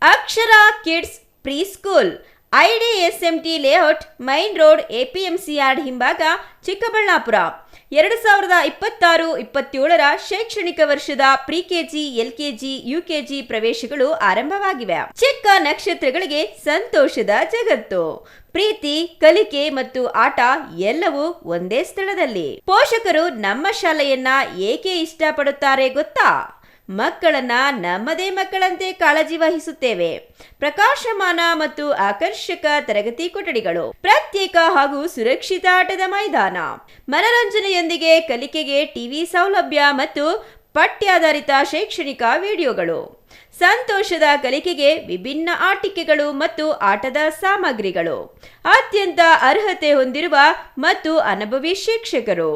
Akshara kids pre school, IDSMT layout, main road, APMC yard ಹಿಂಭಾಗ, ಚಿಕ್ಕಬಳ್ಳಾಪುರ. 2026-27 ಶೈಕ್ಷಣಿಕ ವರ್ಷದ ಪ್ರಿ ಕೆಜಿ, ಎಲ್ಕೆಜಿ, ಯುಕೆಜಿ ಪ್ರವೇಶಗಳು ಆರಂಭವಾಗಿವೆ. ಚಿಕ್ಕ ನಕ್ಷತ್ರಗಳಿಗೆ ಸಂತೋಷದ ಜಗತ್ತು. ಪ್ರೀತಿ, ಕಲಿಕೆ ಮತ್ತು ಆಟ ಎಲ್ಲವೂ ಒಂದೇ ಸ್ಥಳದಲ್ಲಿ. ಪೋಷಕರು ನಮ್ಮ ಶಾಲೆಯನ್ನ ಏಕೆ ಇಷ್ಟಪಡುತ್ತಾರೆ ಗೊತ್ತಾ? ಮಕ್ಕಳನ್ನ ನಮ್ಮದೇ ಮಕ್ಕಳಂತೆ ಕಾಳಜಿ ವಹಿಸುತ್ತೇವೆ. ಪ್ರಕಾಶಮಾನ ಮತ್ತು ಆಕರ್ಷಕ ತರಗತಿ ಕೊಠಡಿಗಳು, ಪ್ರತ್ಯೇಕ ಹಾಗೂ ಸುರಕ್ಷಿತ ಆಟದ ಮೈದಾನ, ಮನರಂಜನೆಯೊಂದಿಗೆ ಕಲಿಕೆಗೆ ಟಿವಿ ಸೌಲಭ್ಯ ಮತ್ತು ಪಠ್ಯಾಧಾರಿತ ಶೈಕ್ಷಣಿಕ ವಿಡಿಯೋಗಳು, ಸಂತೋಷದ ಕಲಿಕೆಗೆ ವಿಭಿನ್ನ ಆಟಿಕೆಗಳು ಮತ್ತು ಆಟದ ಸಾಮಗ್ರಿಗಳು, ಅತ್ಯಂತ ಅರ್ಹತೆ ಹೊಂದಿರುವ ಮತ್ತು ಅನುಭವಿ ಶಿಕ್ಷಕರು,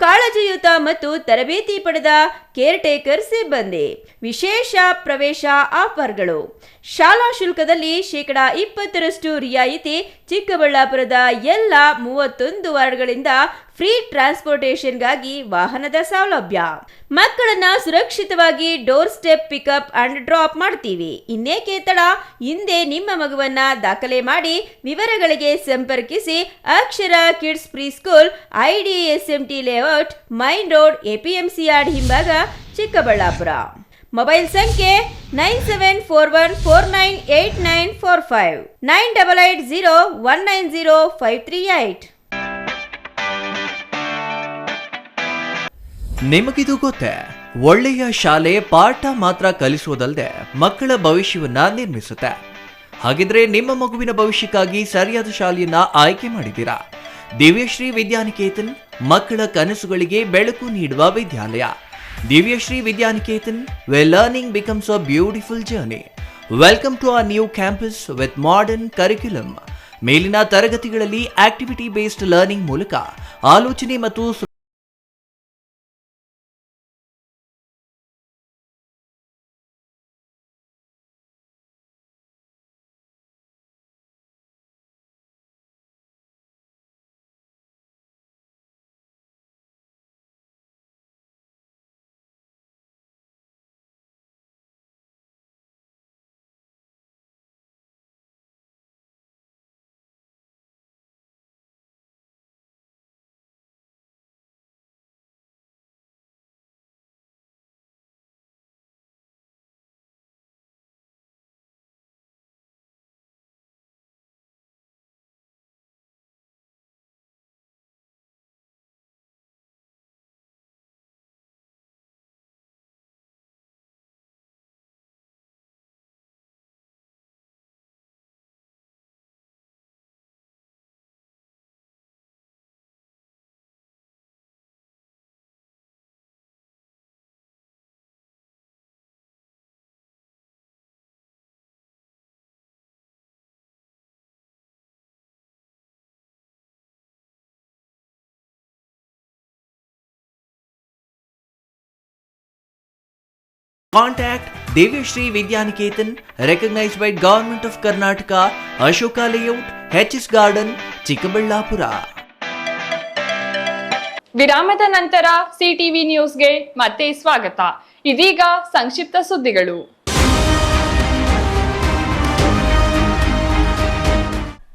ಕಾಳಜಿಯುತ ಮತ್ತು ತರಬೇತಿ ಪಡೆದ ಕೇರ್ಟೇಕರ್ ಸಿಬ್ಬಂದಿ, ವಿಶೇಷ ಪ್ರವೇಶ ಆಫರ್ಗಳು, ಶಾಲಾ ಶುಲ್ಕದಲ್ಲಿ 20% ರಿಯಾಯಿತಿ, ಚಿಕ್ಕಬಳ್ಳಾಪುರದ ಎಲ್ಲ 31 ವಾರ್ಡ್ಗಳಿಂದ ಫ್ರೀ ಟ್ರಾನ್ಸ್ಪೋರ್ಟೇಷನ್ಗಾಗಿ ವಾಹನದ ಸೌಲಭ್ಯ. ಮಕ್ಕಳನ್ನ ಸುರಕ್ಷಿತವಾಗಿ door step pickup and drop ಮಾಡ್ತೀವಿ. ಇನ್ನೇಕೆ ತಡ? ಹಿಂದೆ ನಿಮ್ಮ ಮಗುವನ್ನ ದಾಖಲೆ ಮಾಡಿ. ವಿವರಗಳಿಗೆ ಸಂಪರ್ಕಿಸಿ Akshara kids pre school, IDSMT layout, main road, APMC yard ಹಿಂಭಾಗ, ಚಿಕ್ಕಬಳ್ಳಾಪುರ. ಮೊಬೈಲ್ ಸಂಖ್ಯೆ 9741498945, 9880190538. ನಿಮಗಿದು ಗೊತ್ತೇ? ಒಳ್ಳೆಯ ಶಾಲೆ ಪಾಠ ಮಾತ್ರ ಕಲಿಸುವುದಲ್ಲದೆ ಮಕ್ಕಳ ಭವಿಷ್ಯವನ್ನ ನಿರ್ಮಿಸುತ್ತೆ. ಹಾಗಿದ್ರೆ ನಿಮ್ಮ ಮಗುವಿನ ಭವಿಷ್ಯಕ್ಕಾಗಿ ಸರಿಯಾದ ಶಾಲೆಯನ್ನ ಆಯ್ಕೆ ಮಾಡಿದ್ದೀರಾ? ದಿವ್ಯಶ್ರೀ ವಿದ್ಯಾನಿಕೇತನ್, ಮಕ್ಕಳ ಕನಸುಗಳಿಗೆ ಬೆಳಕು ನೀಡುವ ವಿದ್ಯಾಲಯ. Divyashree Vidyaniketan, where learning becomes a beautiful journey. Welcome to our new campus with modern curriculum. ಮೇಲಿನ ತರಗತಿಗಳಲ್ಲಿ ಆಕ್ಟಿವಿಟಿ ಬೇಸ್ಡ್ ಲರ್ನಿಂಗ್ ಮೂಲಕ ಆಲೋಚನೆ ಮತ್ತು Contact Devyashree Vidyaniketan, recognized by Government of Karnataka, Ashoka Layout, HS Garden, Chikkaballapura. ವಿರಾಮದ ನಂತರ ಸಿಟಿವಿ ನ್ಯೂಸ್ಗೆ ಮತ್ತೆ ಸ್ವಾಗತ. ಇದೀಗ ಸಂಕ್ಷಿಪ್ತ ಸುದ್ದಿಗಳು.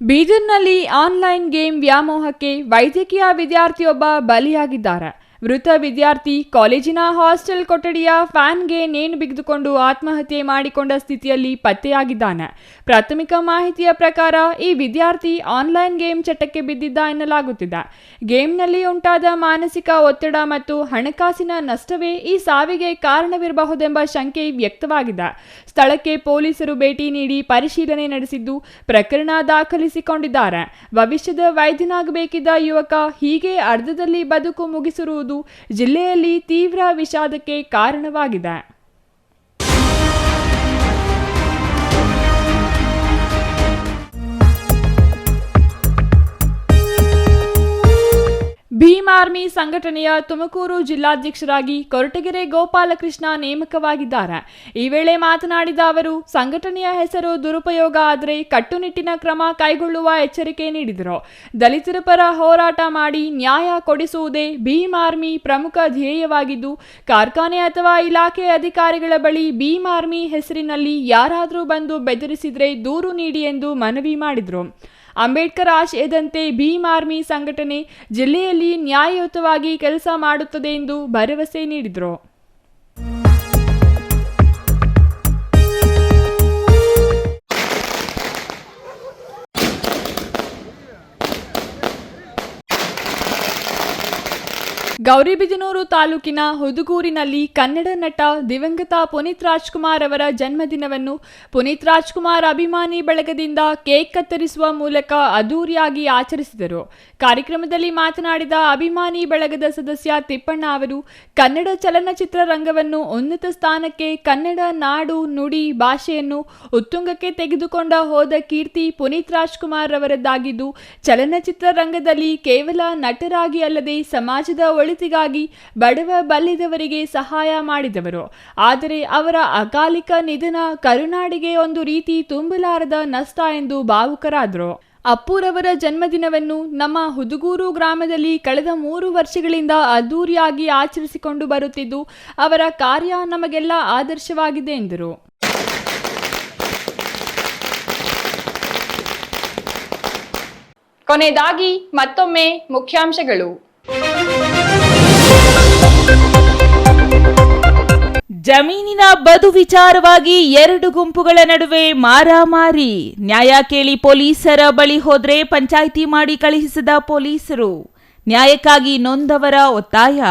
ಬೀದರ್ನಲ್ಲಿ ಆನ್ಲೈನ್ ಗೇಮ್ ವ್ಯಾಮೋಹಕ್ಕೆ ವೈದ್ಯಕೀಯ ವಿದ್ಯಾರ್ಥಿಯೊಬ್ಬ ಬಲಿಯಾಗಿದ್ದಾರೆ. ಮೃತ ವಿದ್ಯಾರ್ಥಿ ಕಾಲೇಜಿನ ಹಾಸ್ಟೆಲ್ ಕೊಠಡಿಯ ಫ್ಯಾನ್ಗೆ ನೇಣು ಬಿಗಿದುಕೊಂಡು ಆತ್ಮಹತ್ಯೆ ಮಾಡಿಕೊಂಡ ಸ್ಥಿತಿಯಲ್ಲಿ ಪತ್ತೆಯಾಗಿದ್ದಾನೆ. ಪ್ರಾಥಮಿಕ ಮಾಹಿತಿಯ ಪ್ರಕಾರ ಈ ವಿದ್ಯಾರ್ಥಿ ಆನ್ಲೈನ್ ಗೇಮ್ ಚಟಕ್ಕೆ ಬಿದ್ದಿದ್ದ ಎನ್ನಲಾಗುತ್ತಿದೆ. ಗೇಮ್ನಲ್ಲಿ ಉಂಟಾದ ಮಾನಸಿಕ ಒತ್ತಡ ಮತ್ತು ಹಣಕಾಸಿನ ನಷ್ಟವೇ ಈ ಸಾವಿಗೆ ಕಾರಣವಿರಬಹುದೆಂಬ ಶಂಕೆ ವ್ಯಕ್ತವಾಗಿದೆ. ಸ್ಥಳಕ್ಕೆ ಪೊಲೀಸರು ಭೇಟಿ ನೀಡಿ ಪರಿಶೀಲನೆ ನಡೆಸಿದ್ದು ಪ್ರಕರಣ ದಾಖಲಿಸಿಕೊಂಡಿದ್ದಾರೆ. ಭವಿಷ್ಯದ ವೈದ್ಯನಾಗಬೇಕಿದ್ದ ಯುವಕ ಹೀಗೆ ಅರ್ಧದಲ್ಲಿ ಬದುಕು ಮುಗಿಸಿರುವುದು ಜಿಲ್ಲೆಯಲ್ಲಿ ತೀವ್ರ ವಿಷಾದಕ್ಕೆ ಕಾರಣವಾಗಿದೆ. ಭೀಮ್ ಆರ್ಮಿ ಸಂಘಟನೆಯ ತುಮಕೂರು ಜಿಲ್ಲಾಧ್ಯಕ್ಷರಾಗಿ ಕೊರಟಗೆರೆ ಗೋಪಾಲಕೃಷ್ಣ ನೇಮಕವಾಗಿದ್ದಾರೆ. ಈ ವೇಳೆ ಮಾತನಾಡಿದ ಅವರು, ಸಂಘಟನೆಯ ಹೆಸರು ದುರುಪಯೋಗ ಆದರೆ ಕಟ್ಟುನಿಟ್ಟಿನ ಕ್ರಮ ಕೈಗೊಳ್ಳುವ ಎಚ್ಚರಿಕೆ ನೀಡಿದರು. ದಲಿತರ ಪರ ಹೋರಾಟ ಮಾಡಿ ನ್ಯಾಯ ಕೊಡಿಸುವುದೇ ಭೀಮ್ ಆರ್ಮಿ ಪ್ರಮುಖ ಧ್ಯೇಯವಾಗಿದ್ದು, ಕಾರ್ಖಾನೆ ಅಥವಾ ಇಲಾಖೆ ಅಧಿಕಾರಿಗಳ ಬಳಿ ಭೀಮ್ ಆರ್ಮಿ ಹೆಸರಿನಲ್ಲಿ ಯಾರಾದರೂ ಬಂದು ಬೆದರಿಸಿದ್ರೆ ದೂರು ನೀಡಿ ಎಂದು ಮನವಿ ಮಾಡಿದರು. ಅಂಬೇಡ್ಕರ್ ಆಶಯದಂತೆ ಭೀಮ್ ಆರ್ಮಿ ಸಂಘಟನೆ ಜಿಲ್ಲೆಯಲ್ಲಿ ನ್ಯಾಯಯುತವಾಗಿ ಕೆಲಸ ಮಾಡುತ್ತದೆ ಎಂದು ಭರವಸೆ ನೀಡಿದರು. ಗೌರಿಬಿದನೂರು ತಾಲೂಕಿನ ಹುದುಗೂರಿನಲ್ಲಿ ಕನ್ನಡ ನಟ ದಿವಂಗತ ಪುನೀತ್ ರಾಜ್ಕುಮಾರ್ ಅವರ ಜನ್ಮದಿನವನ್ನು ಪುನೀತ್ ರಾಜ್ಕುಮಾರ್ ಅಭಿಮಾನಿ ಬಳಗದಿಂದ ಕೇಕ್ ಕತ್ತರಿಸುವ ಮೂಲಕ ಅದ್ದೂರಿಯಾಗಿ ಆಚರಿಸಿದರು. ಕಾರ್ಯಕ್ರಮದಲ್ಲಿ ಮಾತನಾಡಿದ ಅಭಿಮಾನಿ ಬಳಗದ ಸದಸ್ಯ ತಿಪ್ಪಣ್ಣ ಅವರು, ಕನ್ನಡ ಚಲನಚಿತ್ರ ರಂಗವನ್ನು ಉನ್ನತ ಸ್ಥಾನಕ್ಕೆ, ಕನ್ನಡ ನಾಡು ನುಡಿ ಭಾಷೆಯನ್ನು ಉತ್ತುಂಗಕ್ಕೆ ತೆಗೆದುಕೊಂಡ ಹೋದ ಕೀರ್ತಿ ಪುನೀತ್ ರಾಜ್ಕುಮಾರ್ ಅವರದ್ದಾಗಿದ್ದು, ಚಲನಚಿತ್ರ ರಂಗದಲ್ಲಿ ಕೇವಲ ನಟರಾಗಿ ಅಲ್ಲದೆ ಸಮಾಜದ ಒಳಿತಿಗಾಗಿ ಬಡವ ಬಲ್ಲಿದವರಿಗೆ ಸಹಾಯ ಮಾಡಿದವರು. ಆದರೆ ಅವರ ಅಕಾಲಿಕ ನಿಧನ ಕರುನಾಡಿಗೆ ಒಂದು ರೀತಿ ತುಂಬಲಾರದ ನಷ್ಟ ಎಂದು ಭಾವುಕರಾದರು. ಅಪ್ಪುರವರ ಜನ್ಮದಿನವನ್ನು ನಮ್ಮ ಹುದುಗೂರು ಗ್ರಾಮದಲ್ಲಿ ಕಳೆದ 3 ವರ್ಷಗಳಿಂದ ಅದ್ದೂರಿಯಾಗಿ ಆಚರಿಸಿಕೊಂಡು ಬರುತ್ತಿದ್ದು, ಅವರ ಕಾರ್ಯ ನಮಗೆಲ್ಲ ಆದರ್ಶವಾಗಿದೆ ಎಂದರು. ಕೊನೆಯದಾಗಿ ಮತ್ತೊಮ್ಮೆ ಮುಖ್ಯಾಂಶಗಳು. ಜಮೀನಿನ ಬದು ವಿಚಾರವಾಗಿ 2 ಗುಂಪುಗಳ ನಡುವೆ ಮಾರಾಮಾರಿ. ನ್ಯಾಯ ಕೇಳಿ ಪೊಲೀಸರ ಬಳಿ ಹೋದ್ರೆ ಪಂಚಾಯಿತಿ ಮಾಡಿ ಕಳುಹಿಸಿದ ಪೊಲೀಸರು. ನ್ಯಾಯಕ್ಕಾಗಿ ನೊಂದವರ ಒತ್ತಾಯ.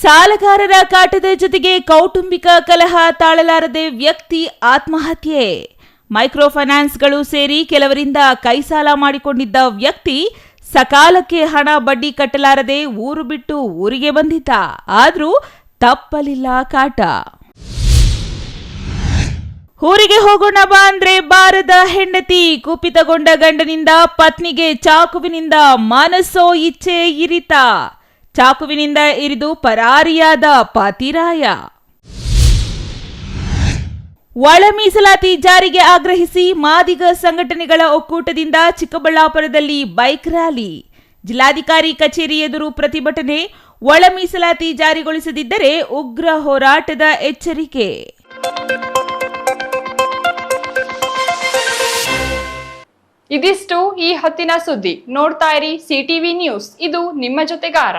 ಸಾಲಗಾರರ ಕಾಟದ ಜೊತೆಗೆ ಕೌಟುಂಬಿಕ ಕಲಹ ತಾಳಲಾರದೆ ವ್ಯಕ್ತಿ ಆತ್ಮಹತ್ಯೆ. ಮೈಕ್ರೋ ಫೈನಾನ್ಸ್ಗಳು ಸೇರಿ ಕೆಲವರಿಂದ ಕೈ ಸಾಲ ಮಾಡಿಕೊಂಡಿದ್ದ ವ್ಯಕ್ತಿ ಸಕಾಲಕ್ಕೆ ಹಣ ಬಡ್ಡಿ ಕಟ್ಟಲಾರದೆ ಊರು ಬಿಟ್ಟು ಊರಿಗೆ ಬಂದಿದ್ದ. ಆದ್ರೂ ತಪ್ಪಲಿಲ್ಲ ಕಾಟ. ಊರಿಗೆ ಹೋಗೋಣ ಬಾ ಅಂದ್ರೆ ಬಾರದ ಹೆಂಡತಿ. ಕುಪಿತಗೊಂಡ ಗಂಡನಿಂದ ಪತ್ನಿಗೆ ಚಾಕುವಿನಿಂದ ಮನಸ್ಸೋ ಇಚ್ಛೆ ಇರಿತ. ಚಾಕುವಿನಿಂದ ಇರಿದು ಪರಾರಿಯಾದ ಪತಿರಾಯ. ಒಳ ಮೀಸಲಾತಿ ಜಾರಿಗೆ ಆಗ್ರಹಿಸಿ ಮಾದಿಗ ಸಂಘಟನೆಗಳ ಒಕ್ಕೂಟದಿಂದ ಚಿಕ್ಕಬಳ್ಳಾಪುರದಲ್ಲಿ ಬೈಕ್ ರ್ಯಾಲಿ. ಜಿಲ್ಲಾಧಿಕಾರಿ ಕಚೇರಿ ಎದುರು ಪ್ರತಿಭಟನೆ. ಒಳ ಮೀಸಲಾತಿ ಜಾರಿಗೊಳಿಸದಿದ್ದರೆ ಉಗ್ರ ಹೋರಾಟದ ಎಚ್ಚರಿಕೆ. ಇದಿಷ್ಟು ಈ ಹೊತ್ತಿನ ಸುದ್ದಿ. ನೋಡ್ತಾ ಇರಿ ಸಿಟಿವಿ ನ್ಯೂಸ್, ಇದು ನಿಮ್ಮ ಜೊತೆಗಾರ.